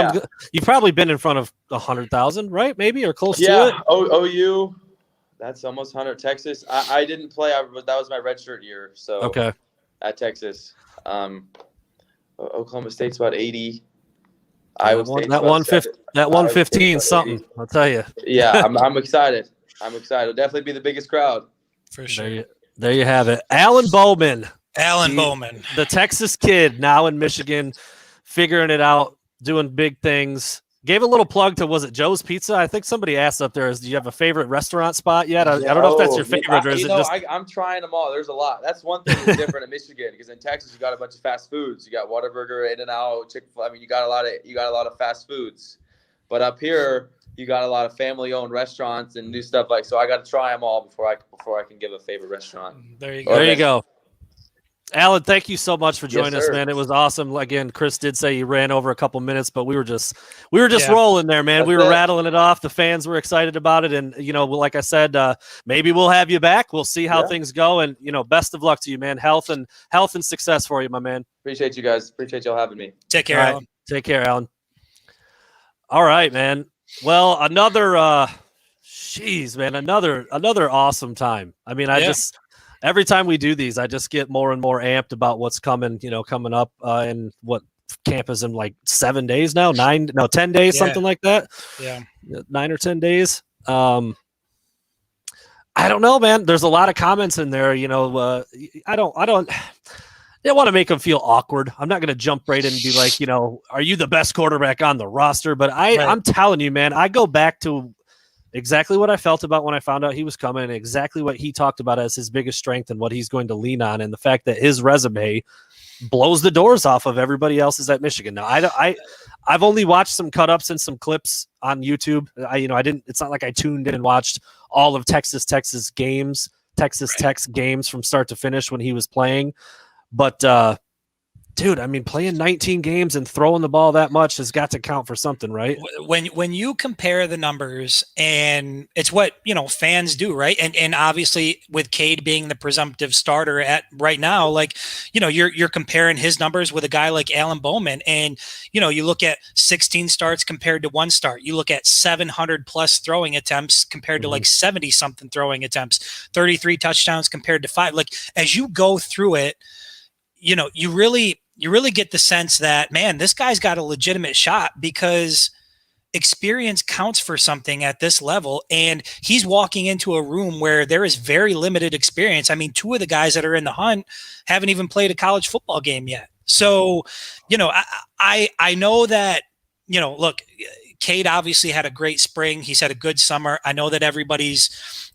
probably been in front of 100,000, right? Maybe, or close to it. Yeah, OU, that's almost 100. Texas, I didn't play. That was my redshirt year. So okay, at Texas, Oklahoma State's about 80. Iowa State's that 115 something. I'll tell you. Yeah, I'm excited. It'll definitely be the biggest crowd for sure. There you have it. Alan Bowman. Bowman. The Texas kid now in Michigan, figuring it out, doing big things. Gave a little plug to, was it Joe's Pizza? I think somebody asked up there, do you have a favorite restaurant spot yet? I don't know if that's your favorite. Or is it just... I'm trying them all. There's a lot. That's one thing that's different in Michigan, because in Texas you got a bunch of fast foods. You got Whataburger, In-N-Out, Chick-fil-A. I mean, you got a lot of fast foods. But up here, you got a lot of family-owned restaurants and new stuff so I got to try them all before I can give a favorite restaurant. There you go. There you go. Alan, thank you so much for joining us, man. It was awesome. Again, Chris did say you ran over a couple minutes, but we were just rolling there, man. We were rattling it off. The fans were excited about it, and like I said, maybe we'll have you back. We'll see how things go, and best of luck to you, man. Health and success for you, my man. Appreciate you guys. Appreciate y'all having me. Take care, Alan. Take care, Alan. All right, man. Well, another awesome time. I mean, every time we do these, I just get more and more amped about what's coming up and what camp is in like 7 days now, 10 days, something like that. Yeah. 9 or 10 days. I don't know, man. There's a lot of comments in there. I don't want to make them feel awkward. I'm not going to jump right in and be like, are you the best quarterback on the roster? But I'm telling you, man, I go back to exactly what I felt about when I found out he was coming, and exactly what he talked about as his biggest strength and what he's going to lean on, and the fact that his resume blows the doors off of everybody else's at Michigan. Now, I've only watched some cut-ups and some clips on YouTube. I didn't. It's not like I tuned in and watched all of Texas Tech's games from start to finish when he was playing. But dude, I mean, playing 19 games and throwing the ball that much has got to count for something, right? When you compare the numbers, and it's what, fans do, right? And obviously with Cade being the presumptive starter at right now, like, you're comparing his numbers with a guy like Alan Bowman, and you look at 16 starts compared to 1 start. You look at 700 plus throwing attempts compared to like 70 something throwing attempts, 33 touchdowns compared to 5. Like, as you go through it, you really get the sense that, man, this guy's got a legitimate shot, because experience counts for something at this level. And he's walking into a room where there is very limited experience. I mean, 2 of the guys that are in the hunt haven't even played a college football game yet. So, I know that, look, Cade obviously had a great spring. He's had a good summer. I know that everybody's,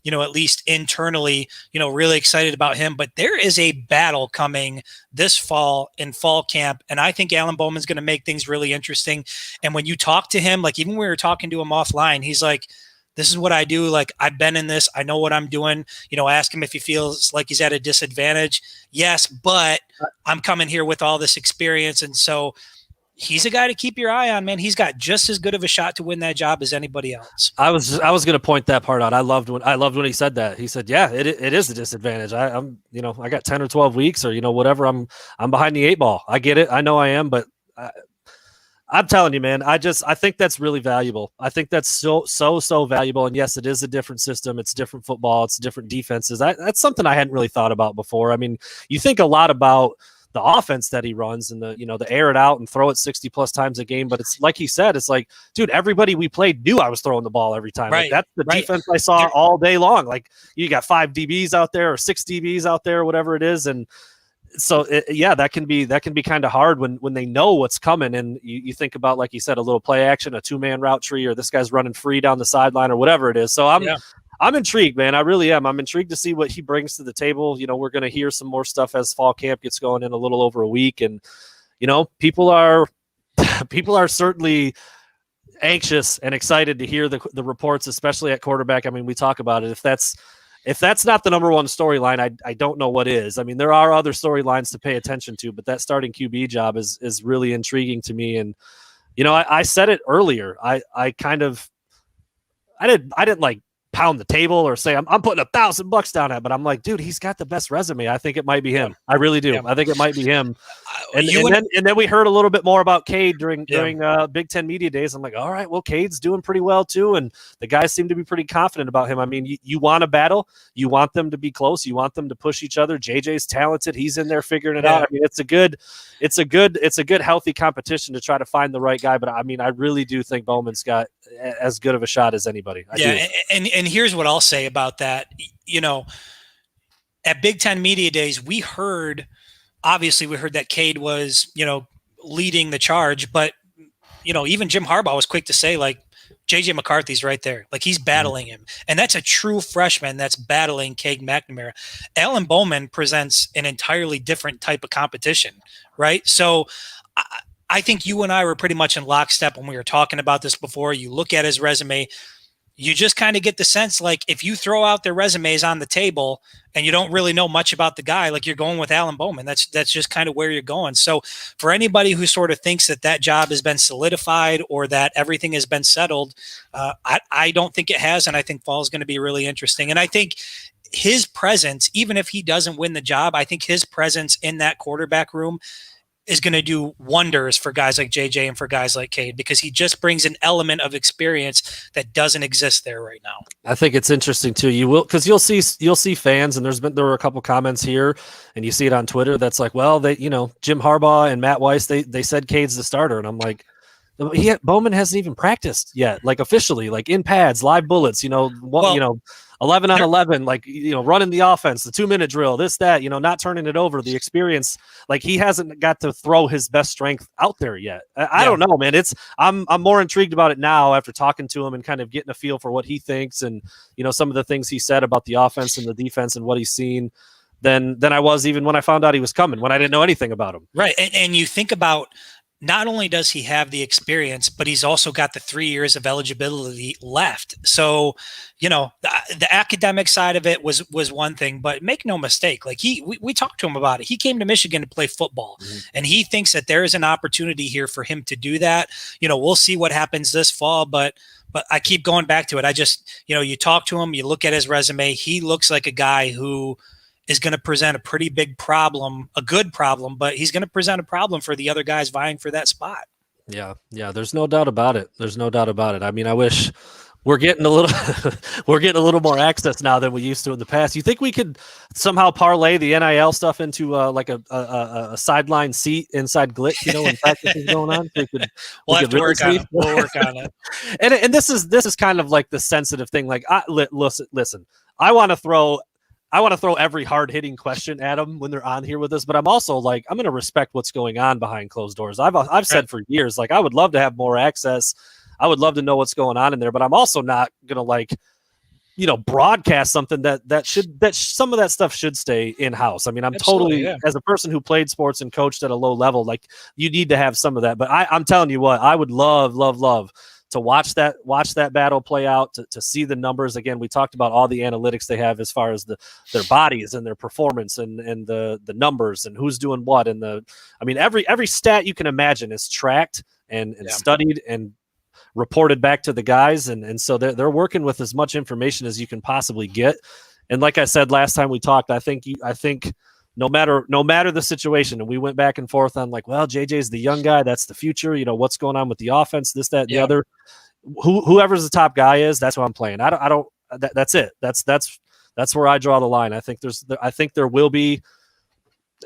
at least internally, really excited about him. But there is a battle coming this fall in fall camp. And I think Alan Bowman's going to make things really interesting. And when you talk to him, like, even when we were talking to him offline, he's like, this is what I do. Like, I've been in this. I know what I'm doing. Ask him if he feels like he's at a disadvantage. Yes, but I'm coming here with all this experience. And so he's a guy to keep your eye on, man. He's got just as good of a shot to win that job as anybody else. I was going to point that part out. I loved when he said that. He said, "Yeah, it is a disadvantage. I'm I got 10 or 12 weeks or whatever. I'm behind the 8 ball. I get it. I know I am, but I'm telling you, man. I think that's really valuable. I think that's so valuable. And yes, it is a different system. It's different football. It's different defenses. That's something I hadn't really thought about before. I mean, you think a lot about the offense that he runs and the air it out and throw it 60 plus times a game. But it's like he said, it's like, dude, everybody we played knew I was throwing the ball every time. Right. Like, that's the defense I saw all day long. Like, you got 5 DBs out there or 6 DBs out there, whatever it is. And so that can be kind of hard when they know what's coming. And you think about, like you said, a little play action, a 2-man route tree, or this guy's running free down the sideline or whatever it is. So I'm intrigued, man. I really am. I'm intrigued to see what he brings to the table. We're going to hear some more stuff as fall camp gets going in a little over a week. And, people are certainly anxious and excited to hear the reports, especially at quarterback. I mean, we talk about it. If that's not the number one storyline, I don't know what is. I mean, there are other storylines to pay attention to, but that starting QB job is really intriguing to me. And, I said it earlier. I didn't like pound the table or say I'm putting $1,000 down at, but I'm like, dude, he's got the best resume. I think it might be him. I really do. I think it might be him. And then we heard a little bit more about Cade during Big Ten Media Days. I'm like, all right, well, Cade's doing pretty well too, and the guys seem to be pretty confident about him. I mean, you want a battle, you want them to be close, you want them to push each other. JJ's talented; he's in there figuring it out. I mean, it's a good healthy competition to try to find the right guy. But I mean, I really do think Bowman's got as good of a shot as anybody. And here's what I'll say about that. At Big Ten Media Days, we heard that Cade was, leading the charge, but, even Jim Harbaugh was quick to say, like, JJ McCarthy's right there. Like, he's battling him. And that's a true freshman that's battling Cade McNamara. Alan Bowman presents an entirely different type of competition, right? So I think you and I were pretty much in lockstep when we were talking about this before. You look at his resume, you just kind of get the sense, like, if you throw out their resumes on the table and you don't really know much about the guy, like, you're going with Alan Bowman. That's just kind of where you're going. So for anybody who sort of thinks that job has been solidified or that everything has been settled, I don't think it has. And I think fall is going to be really interesting. And I think his presence, even if he doesn't win the job, I think his presence in that quarterback room is going to do wonders for guys like JJ and for guys like Cade, because he just brings an element of experience that doesn't exist there right now. I think it's interesting too. You'll see fans, and there were a couple comments here, and you see it on Twitter that's like, well, Jim Harbaugh and Matt Weiss, they said Cade's the starter, and I'm like, Bowman hasn't even practiced yet, like officially, like in pads, live bullets, 11 on 11, like, running the offense, the 2-minute drill, this, that, not turning it over, the experience. Like, he hasn't got to throw his best strength out there yet. I don't know, man. I'm more intrigued about it now after talking to him and kind of getting a feel for what he thinks and, some of the things he said about the offense and the defense and what he's seen than I was even when I found out he was coming, when I didn't know anything about him. Right. And you think about not only does he have the experience, but he's also got the 3 years of eligibility left. So, the academic side of it was one thing, but make no mistake, like we talked to him about it. He came to Michigan to play football, and he thinks that there is an opportunity here for him to do that. We'll see what happens this fall, but I keep going back to it. I just, you talk to him, you look at his resume, he looks like a guy who is going to present a pretty big problem, a good problem, but he's going to present a problem for the other guys vying for that spot. Yeah. There's no doubt about it. I mean, I wish we're getting a little more access now than we used to in the past. You think we could somehow parlay the NIL stuff into like a sideline seat inside Glick, when practice is going on? We'll have to work on it. We'll work on it. And this is kind of like the sensitive thing. Like, listen, I want to throw every hard-hitting question at them when they're on here with us, but I'm also like, I'm going to respect what's going on behind closed doors. I've said for years, like, I would love to have more access. I would love to know what's going on in there, but I'm also not going to broadcast something that some of that stuff should stay in-house. I mean, I'm totally, as a person who played sports and coached at a low level, like, you need to have some of that, but I'm telling you what, I would love to watch that battle play out, to see the numbers. Again, we talked about all the analytics they have as far as their bodies and their performance and the numbers and who's doing what. And every stat you can imagine is tracked and studied and reported back to the guys. And so they're working with as much information as you can possibly get. And like I said, last time we talked, I think no matter the situation, and we went back and forth on like, well, JJ's the young guy, that's the future, what's going on with the offense, this, that, and the other. Whoever's the top guy is, that's what I'm playing. That's it. That's where I draw the line. I think there will be,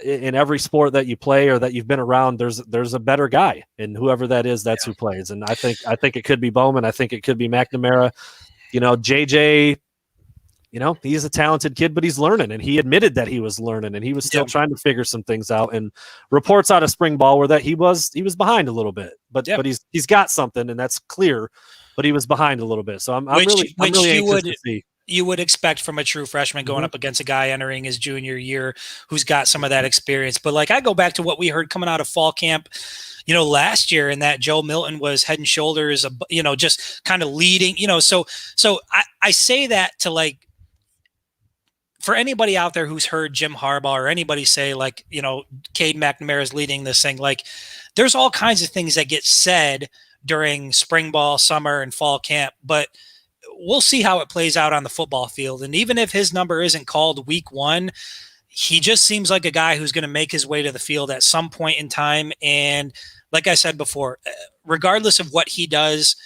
in every sport that you play or that you've been around, there's a better guy, and whoever that is, that's who plays. And I think it could be Bowman. I think it could be McNamara. JJ, he's a talented kid, but he's learning, and he admitted that he was learning, and he was still trying to figure some things out. And reports out of spring ball were that he was behind a little bit, but he's got something, and that's clear. But he was behind a little bit, so I'm really anxious to see. You would expect from a true freshman going up against a guy entering his junior year who's got some of that experience. But like, I go back to what we heard coming out of fall camp, last year, and that Joe Milton was head and shoulders, just kind of leading, so I say that to, like, for anybody out there who's heard Jim Harbaugh or anybody say, like, Cade McNamara is leading this thing, like, there's all kinds of things that get said during spring ball, summer, and fall camp, but we'll see how it plays out on the football field. And even if his number isn't called week 1, he just seems like a guy who's going to make his way to the field at some point in time. And like I said before, regardless of what he does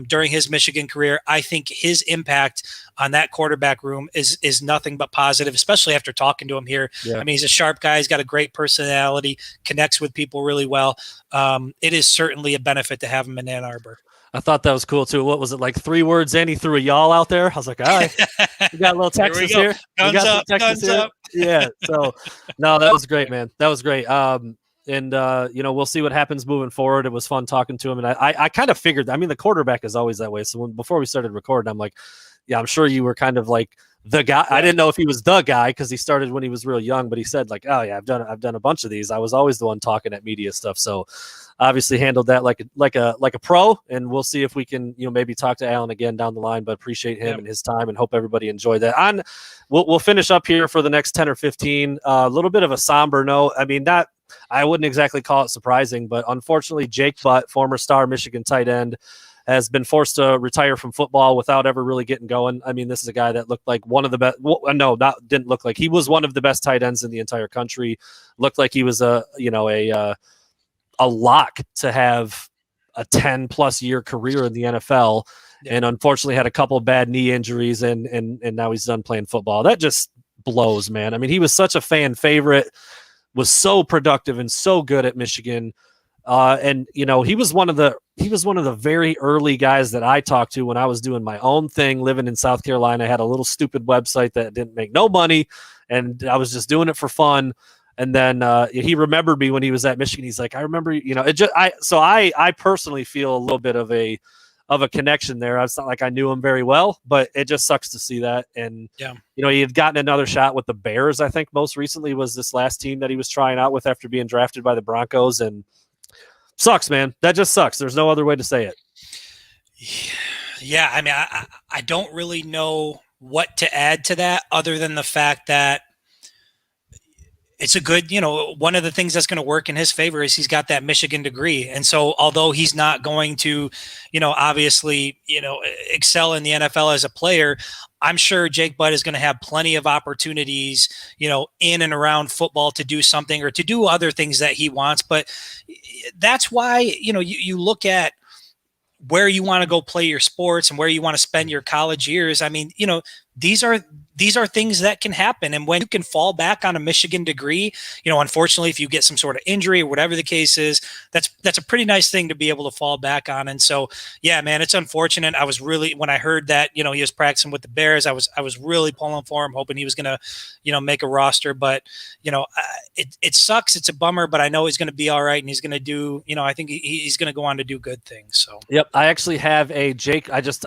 during his Michigan career, I think his impact on that quarterback room is nothing but positive, especially after talking to him here. Yeah. I mean, he's a sharp guy. He's got a great personality, connects with people really well. It is certainly a benefit to have him in Ann Arbor. I thought that was cool too. What was it, like 3 words in? He threw a y'all out there. I was like, all right, we got a little Texas here. Guns up. Yeah. So no, that was great, man. That was great. And we'll see what happens moving forward. It was fun talking to him. And I kind of figured, the quarterback is always that way. So before we started recording, I'm like, yeah, I'm sure you were kind of like the guy. I didn't know if he was the guy because he started when he was real young, but he said like, oh yeah, I've done a bunch of these. I was always the one talking at media stuff. So obviously handled that like a pro, and we'll see if we can, maybe talk to Alan again down the line, but appreciate him and his time and hope everybody enjoyed that. We'll finish up here for the next 10 or 15, a little bit of a somber note. I wouldn't exactly call it surprising, but unfortunately Jake Butt, former star Michigan tight end, has been forced to retire from football without ever really getting going. This is a guy that looked like one of the best. Didn't look like he was one of the best tight ends in the entire country. Looked like he was a lock to have a 10+ year career in the NFL, and unfortunately had a couple of bad knee injuries, and now he's done playing football. That just blows, man. He was such a fan favorite, was so productive and so good at Michigan. He was one of the very early guys that I talked to when I was doing my own thing, living in South Carolina. I had a little stupid website that didn't make no money, and I was just doing it for fun. And then he remembered me when he was at Michigan. He's like, I remember, I personally feel a little bit of a connection there. It's not like I knew him very well, but it just sucks to see that. And, he had gotten another shot with the Bears. I think most recently was this last team that he was trying out with after being drafted by the Broncos. And sucks, man. That just sucks. There's no other way to say it. Yeah, I mean, I don't really know what to add to that other than the fact that it's a good, one of the things that's going to work in his favor is he's got that Michigan degree. And so although he's not going to, obviously, excel in the NFL as a player, I'm sure Jake Butt is going to have plenty of opportunities, in and around football to do something or to do other things that he wants. But that's why, you look at where you want to go play your sports and where you want to spend your college years. I mean, these are things that can happen. And when you can fall back on a Michigan degree, unfortunately, if you get some sort of injury or whatever the case is, that's a pretty nice thing to be able to fall back on. And so, yeah, man, it's unfortunate. I was really, when I heard that, he was practicing with the Bears, I was really pulling for him, hoping he was going to, make a roster. But, it sucks. It's a bummer, but I know he's going to be all right. And he's going to do, I think he's going to go on to do good things. So, yep. I actually have a Jake. I just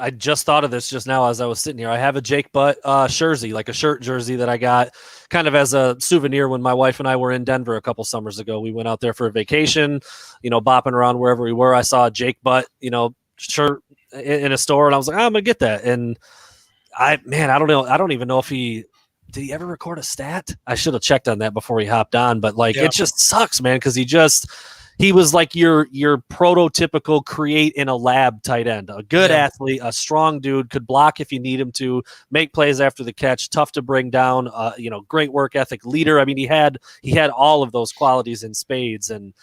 thought of this just now as I was sitting here. I have a Jake Butt jersey, like a shirt jersey that I got kind of as a souvenir when my wife and I were in Denver a couple summers ago. We went out there for a vacation, bopping around wherever we were. I saw a Jake Butt, shirt in a store, and I was like, I'm gonna get that. And I don't know. I don't even know if did he ever record a stat? I should have checked on that before he hopped on, but it just sucks, man. Cause he was like your prototypical create in a lab tight end, a good athlete, a strong dude, could block if you need him to, make plays after the catch, tough to bring down, great work ethic, leader. I mean, he had all of those qualities in spades. And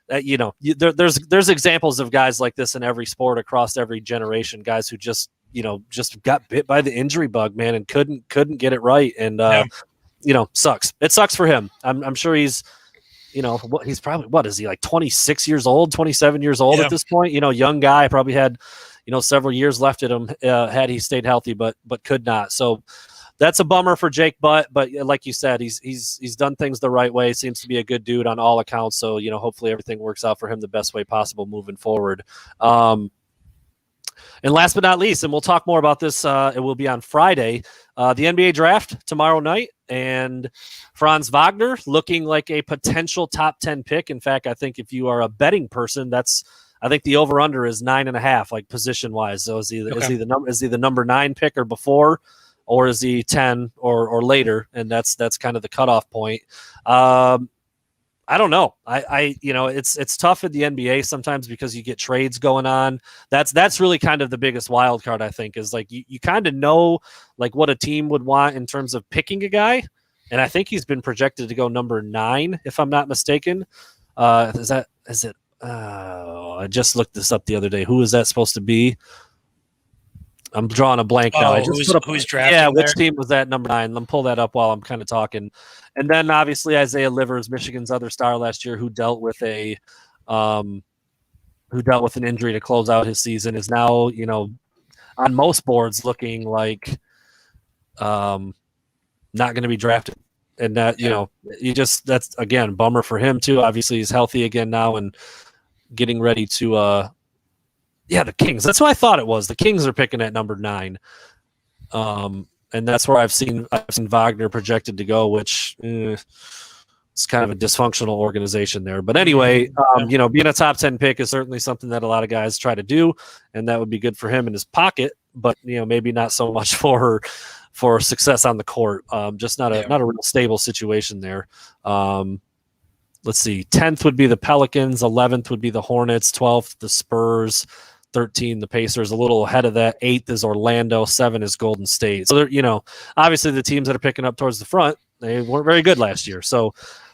there's examples of guys like this in every sport across every generation, guys who just got bit by the injury bug, man, and couldn't get it right. And sucks. It sucks for him. I'm sure he's he's probably, what is he, like 26 years old, 27 years old at this point, young guy, probably had, several years left at him had he stayed healthy, but could not. So that's a bummer for Jake Butt. But like you said, he's done things the right way. Seems to be a good dude on all accounts. So, hopefully everything works out for him the best way possible moving forward. And last but not least, and we'll talk more about this, it will be on Friday, the NBA draft tomorrow night, and Franz Wagner looking like a potential top 10 pick. In fact, I think if you are a betting person, I think the over under is 9.5, like position wise. So is he the number 9 pick or before, or is he 10 or later? And that's kind of the cutoff point. I don't know. It's tough in the NBA sometimes because you get trades going on. That's really kind of the biggest wild card, I think, is like you kind of know like what a team would want in terms of picking a guy. And I think he's been projected to go number 9, if I'm not mistaken. Is it? I just looked this up the other day. Who is that supposed to be? I'm drawing a blank now. I just who's drafting? Yeah, which team was that number 9? Let me pull that up while I'm kind of talking. And then obviously Isaiah Livers, Michigan's other star last year, who dealt with an injury to close out his season, is now on most boards looking like not going to be drafted. And that that's again bummer for him too. Obviously he's healthy again now and getting ready to. The Kings. That's what I thought it was. The Kings are picking at number 9. And that's where I've seen Wagner projected to go, which it's kind of a dysfunctional organization there. But anyway, being a top 10 pick is certainly something that a lot of guys try to do, and that would be good for him in his pocket, but maybe not so much for success on the court. Just not a real stable situation there. Let's see. 10th would be the Pelicans, 11th would be the Hornets, 12th the Spurs, 13 the Pacers, a little ahead of that. 8th is Orlando, 7 is Golden State. So they're, obviously the teams that are picking up towards the front, they weren't very good last year. So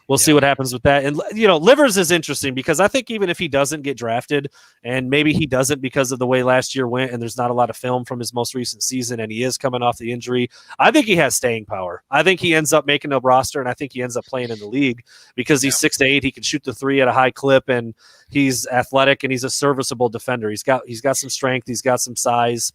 we'll see what happens with that. And Livers is interesting because I think even if he doesn't get drafted, and maybe he doesn't because of the way last year went, and there's not a lot of film from his most recent season, and he is coming off the injury, I think he has staying power. I think he ends up making a roster, and I think he ends up playing in the league because he's 6'8". He can shoot the 3 at a high clip, and he's athletic, and he's a serviceable defender. He's got some strength. He's got some size.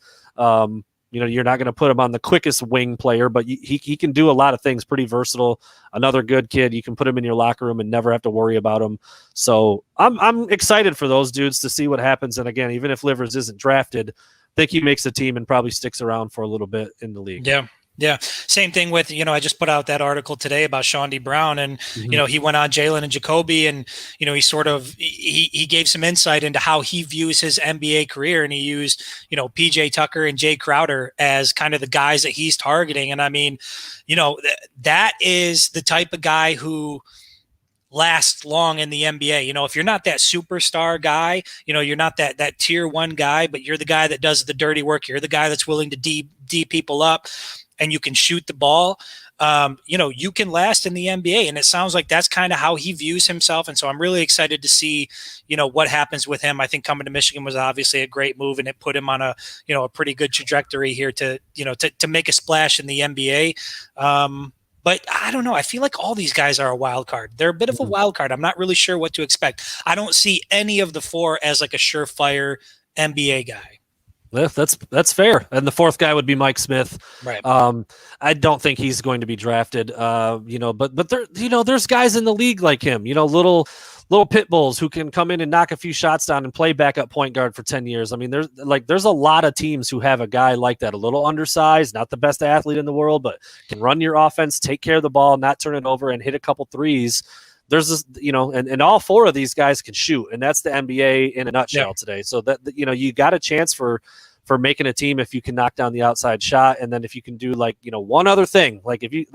You're not going to put him on the quickest wing player, but he can do a lot of things, pretty versatile. Another good kid. You can put him in your locker room and never have to worry about him. So I'm excited for those dudes to see what happens. And again, even if Livers isn't drafted, I think he makes the team and probably sticks around for a little bit in the league. Yeah. Yeah. Same thing with, I just put out that article today about Shawnee Brown and, he went on Jalen and Jacoby and, he sort of, he gave some insight into how he views his NBA career. And he used, PJ Tucker and Jay Crowder as kind of the guys that he's targeting. And I mean, that is the type of guy who lasts long in the NBA. If you're not that superstar guy, you're not that tier one guy, but you're the guy that does the dirty work. You're the guy that's willing to D people up and you can shoot the ball. You can last in the NBA. And it sounds like that's kind of how he views himself. And so I'm really excited to see, what happens with him. I think coming to Michigan was obviously a great move and it put him on a pretty good trajectory here to make a splash in the NBA. But I don't know. I feel like all these guys are a wild card. They're a bit of a wild card. I'm not really sure what to expect. I don't see any of the four as like a surefire NBA guy. Yeah, that's fair. And the fourth guy would be Mike Smith. Right. I don't think he's going to be drafted. But there, there's guys in the league like him. Little pit bulls who can come in and knock a few shots down and play backup point guard for 10 years. I mean, there's a lot of teams who have a guy like that, a little undersized, not the best athlete in the world, but can run your offense, take care of the ball, not turn it over, and hit a couple threes. There's this, and all four of these guys can shoot, and that's the NBA in a nutshell today. So that, you got a chance for making a team if you can knock down the outside shot, and then if you can do one other thing, like if you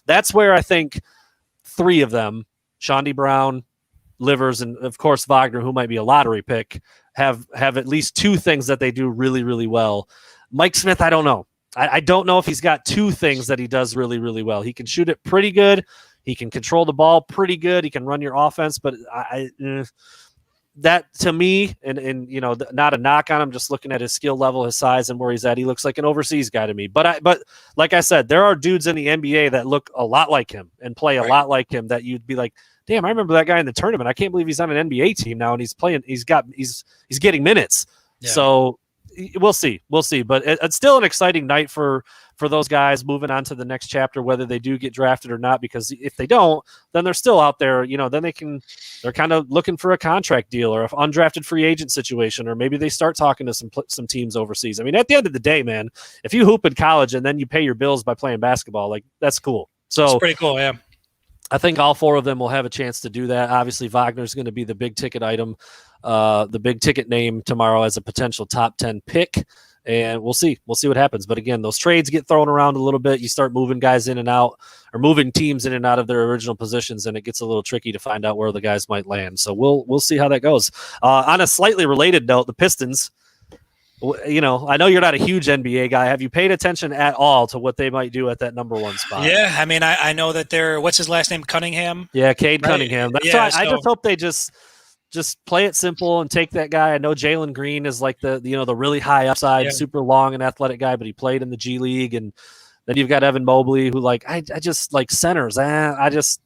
that's where I think three of them, Shawnee Brown, Livers, and of course Wagner, who might be a lottery pick, have at least two things that they do really, really well. Mike Smith, I don't know. I don't know if he's got two things that he does really, really well. He can shoot it pretty good. He can control the ball pretty good. He can run your offense, but that to me, and not a knock on him, just looking at his skill level, his size, and where he's at, he looks like an overseas guy to me. But like I said, there are dudes in the NBA that look a lot like him and play a lot like him that you'd be like, damn, I remember that guy in the tournament. I can't believe he's on an NBA team now and he's playing. He's getting minutes. Yeah. So we'll see. But it's still an exciting night for those guys moving on to the next chapter, whether they do get drafted or not, because if they don't, then they're still out there, then they're kind of looking for a contract deal or an undrafted free agent situation, or maybe they start talking to some teams overseas. I mean, at the end of the day, man, if you hoop in college and then you pay your bills by playing basketball, that's cool. So it's pretty cool. Yeah. I think all four of them will have a chance to do that. Obviously, Wagner's going to be the big ticket item, the big ticket name tomorrow as a potential top 10 pick. And we'll see. We'll see what happens. But again, those trades get thrown around a little bit. You start moving guys in and out, or moving teams in and out of their original positions, and it gets a little tricky to find out where the guys might land. So we'll see how that goes. On a slightly related note, the Pistons. I know you're not a huge NBA guy. Have you paid attention at all to what they might do at that number one spot? Yeah, I mean, I know that what's his last name, Cunningham? Yeah, Cade Cunningham. That's why I just hope they just play it simple and take that guy. I know Jalen Green is like the really high upside, super long and athletic guy, but he played in the G League. And then you've got Evan Mobley, who I just like centers. Centers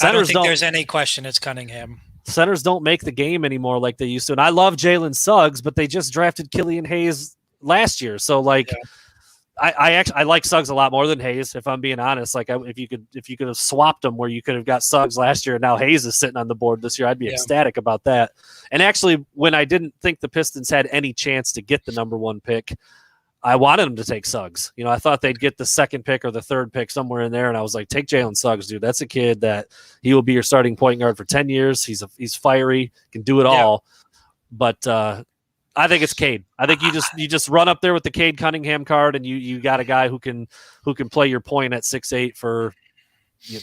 I don't think there's any question it's Cunningham. Centers don't make the game anymore like they used to. And I love Jalen Suggs, but they just drafted Killian Hayes last year. So I like Suggs a lot more than Hayes, if I'm being honest. If you could have swapped them where you could have got Suggs last year and now Hayes is sitting on the board this year, I'd be ecstatic about that. And actually, when I didn't think the Pistons had any chance to get the number one pick, I wanted them to take Suggs. I thought they'd get the second pick or the third pick somewhere in there, and I was like, take Jalen Suggs, dude. That's a kid that he will be your starting point guard for 10 years. He's fiery, can do it all. But I think it's Cade. I think you just run up there with the Cade Cunningham card, and you got a guy who can play your point at 6'8" for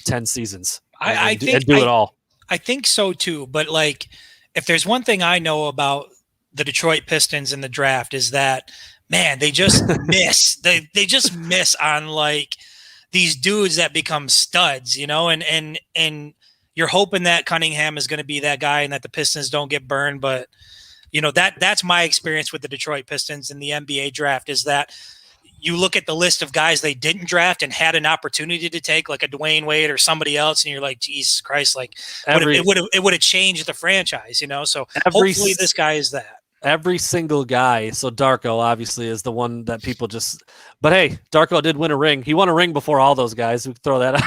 10 seasons. And do it all. I think so too. But if there's one thing I know about the Detroit Pistons in the draft is that, man, they just miss. They just miss on these dudes that become studs, and you're hoping that Cunningham is going to be that guy and that the Pistons don't get burned. But that's my experience with the Detroit Pistons in the NBA draft is that you look at the list of guys they didn't draft and had an opportunity to take, like a Dwayne Wade or somebody else, and you're like, Jesus Christ, it would have changed the franchise, So hopefully this guy is that. Every single guy. So Darko obviously is the one that people just. But hey, Darko did win a ring. He won a ring before all those guys. We throw that out.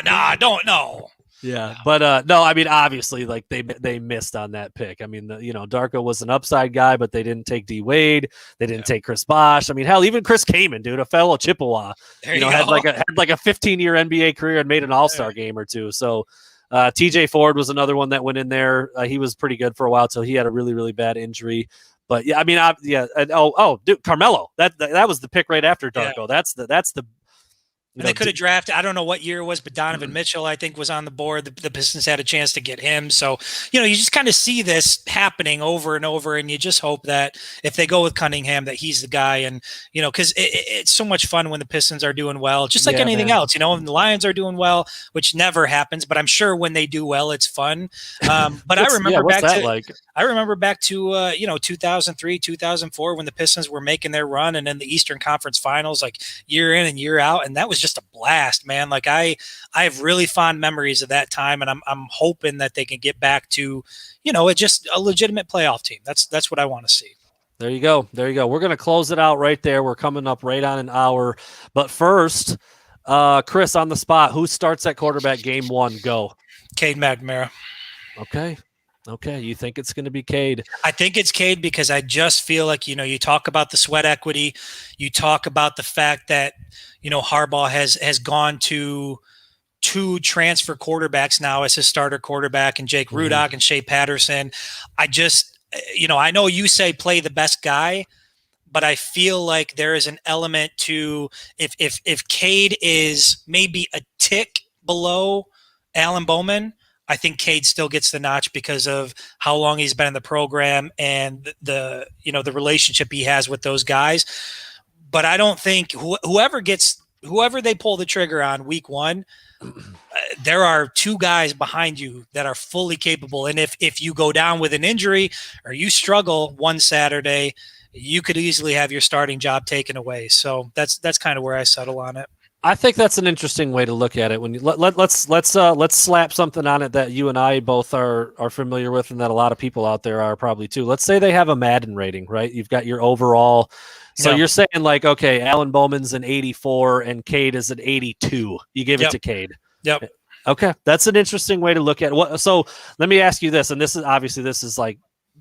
Nah, don't know. Yeah, but no, I mean, obviously, like they missed on that pick. I mean, Darko was an upside guy, but they didn't take D Wade, they didn't take Chris Bosh. I mean, hell, even Chris Kaman, dude, a fellow Chippewa, had like a 15-year NBA career and made an All-Star game or two. So TJ Ford was another one that went in there. He was pretty good for a while till he had a really, really bad injury. But yeah, I mean, dude, Carmelo, that was the pick right after Darko. Yeah. That's the. They could have drafted, I don't know what year it was, but Donovan Mitchell, I think, was on the board. The Pistons had a chance to get him. So, you just kind of see this happening over and over, and you just hope that if they go with Cunningham, that he's the guy. And, because it's so much fun when the Pistons are doing well, just like anything else, and the Lions are doing well, which never happens. But I'm sure when they do well, it's fun. But I remember back to 2003, 2004, when the Pistons were making their run and in the Eastern Conference Finals, like year in and year out. And that was just a blast, man. Like I have really fond memories of that time, and I'm hoping that they can get back to, just a legitimate playoff team. That's what I want to see. There you go. We're going to close it out right there. We're coming up right on an hour. But first, Chris, on the spot, who starts at quarterback game 1? Go. Cade McNamara. Okay, you think it's going to be Cade? I think it's Cade because I just feel like, you talk about the sweat equity. You talk about the fact that, Harbaugh has gone to 2 transfer quarterbacks now as his starter quarterback, and Jake Rudock and Shea Patterson. I just, I know you say play the best guy, but I feel like there is an element to if Cade is maybe a tick below Alan Bowman, I think Cade still gets the notch because of how long he's been in the program and the relationship he has with those guys. But I don't think whoever they pull the trigger on week 1, there are 2 guys behind you that are fully capable. And if you go down with an injury or you struggle one Saturday, you could easily have your starting job taken away. So that's kind of where I settle on it. I think that's an interesting way to look at it. When you let's slap something on it that you and I both are familiar with, and that a lot of people out there are probably too. Let's say they have a Madden rating, right? You've got your overall. So you're saying like, okay, Alan Bowman's an 84 and Cade is an 82. You give it to Cade. Yep. Okay, that's an interesting way to look at it. So let me ask you this, and this is like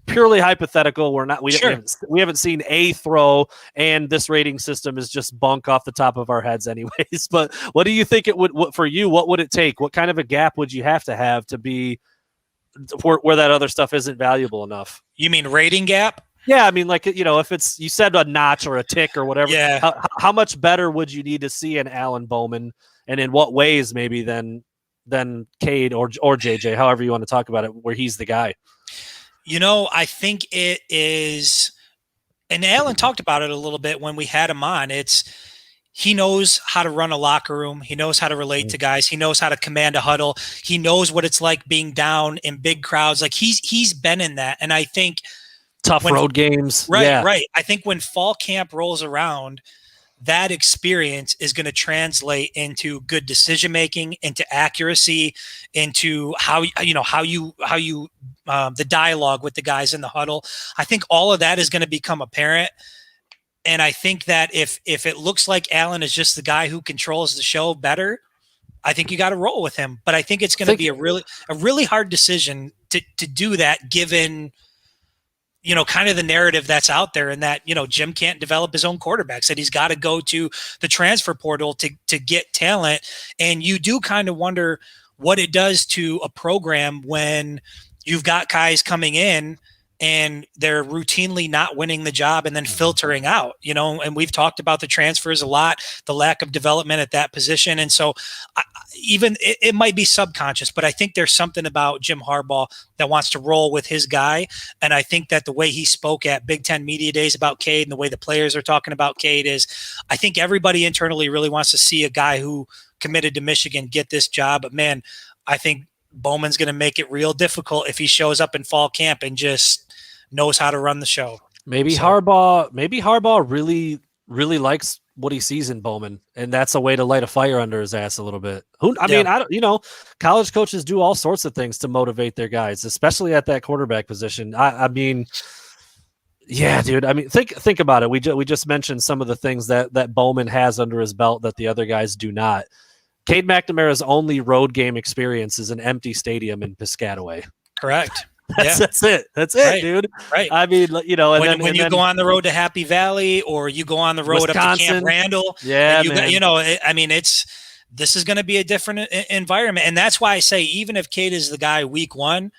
purely hypothetical. We haven't seen a throw, and this rating system is just bunk off the top of our heads anyways. But what do you think it would for you? What would it take? What kind of a gap would you have to be where that other stuff isn't valuable enough? You mean rating gap? Yeah, I mean, like, if it's, you said a notch or a tick or whatever, how much better would you need to see an Alan Bowman, and in what ways maybe than Cade or JJ, however you want to talk about it, where he's the guy? I think it is, and Alan talked about it a little bit when we had him on. He knows how to run a locker room. He knows how to relate to guys. He knows how to command a huddle. He knows what it's like being down in big crowds. Like he's been in that. And I think tough road games. Right. I think when fall camp rolls around, that experience is going to translate into good decision making, into accuracy, into how you the dialogue with the guys in the huddle. I think all of that is going to become apparent. And I think that if it looks like Alan is just the guy who controls the show better, I think you got to roll with him. But I think it's going to be a really hard decision to do that, given kind of the narrative that's out there, and that, Jim can't develop his own quarterbacks, that he's got to go to the transfer portal to get talent. And you do kind of wonder what it does to a program when you've got guys coming in and they're routinely not winning the job and then filtering out, and we've talked about the transfers a lot, the lack of development at that position. And so it might be subconscious, but I think there's something about Jim Harbaugh that wants to roll with his guy. And I think that the way he spoke at Big Ten Media Days about Cade and the way the players are talking about Cade is, I think everybody internally really wants to see a guy who committed to Michigan get this job. But man, I think Bowman's going to make it real difficult if he shows up in fall camp and just knows how to run the show. Harbaugh really, really likes what he sees in Bowman, and that's a way to light a fire under his ass a little bit. College coaches do all sorts of things to motivate their guys, especially at that quarterback position. I mean, yeah, dude. I mean, think about it. We just mentioned some of the things that Bowman has under his belt that the other guys do not. Cade McNamara's only road game experience is an empty stadium in Piscataway. Correct. That's it. That's it, dude. Right. I mean, you know, and when you go on the road to Happy Valley, or you go on the road Wisconsin, up to Camp Randall, this is going to be a different environment. And that's why I say, even if Cade is the guy week one,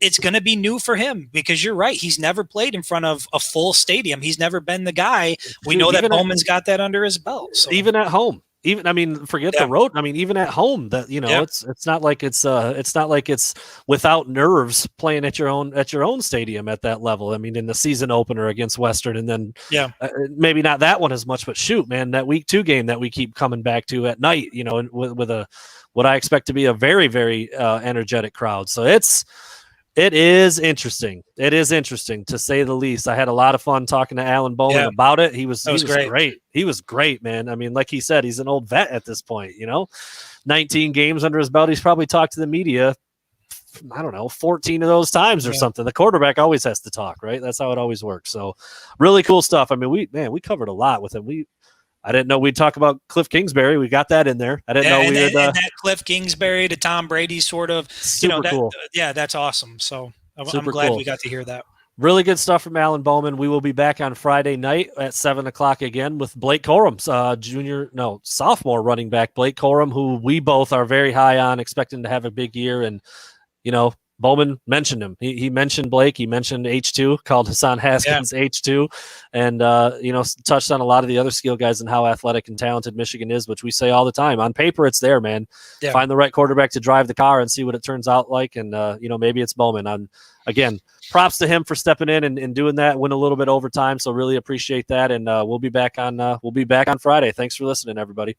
it's going to be new for him, because you're right. He's never played in front of a full stadium. He's never been the guy. We know that Bowman's got that under his belt. So. Even at home. Forget the road. I mean, even at home, that it's not like it's without nerves playing at your own stadium at that level. I mean, in the season opener against Western, and then maybe not that one as much, but shoot, man, that week 2 game that we keep coming back to at night, you know, with what I expect to be a very, very energetic crowd. So it is interesting. It is interesting, to say the least. I had a lot of fun talking to Alan Bowman about it. He was great. He was great, man. I mean, like he said, he's an old vet at this point, you know, 19 games under his belt. He's probably talked to the media, I don't know, 14 of those times or something. The quarterback always has to talk, right? That's how it always works. So really cool stuff. I mean, we covered a lot with him. I didn't know we'd talk about Cliff Kingsbury. We got that in there. I didn't know we would. And that Cliff Kingsbury to Tom Brady sort of, cool. That's awesome. So I'm glad we got to hear that. Really good stuff from Alan Bowman. We will be back on Friday night at 7:00 again with Blake Corum, sophomore running back Blake Corum, who we both are very high on, expecting to have a big year. And, you know, Bowman mentioned him. He mentioned Blake. He mentioned H2, called Hassan Haskins H2, and touched on a lot of the other skill guys and how athletic and talented Michigan is, which we say all the time. On paper, it's there, man. Yeah. Find the right quarterback to drive the car and see what it turns out like, and maybe it's Bowman. Again, props to him for stepping in and doing that. Went a little bit overtime, so really appreciate that. And we'll be back on Friday. Thanks for listening, everybody.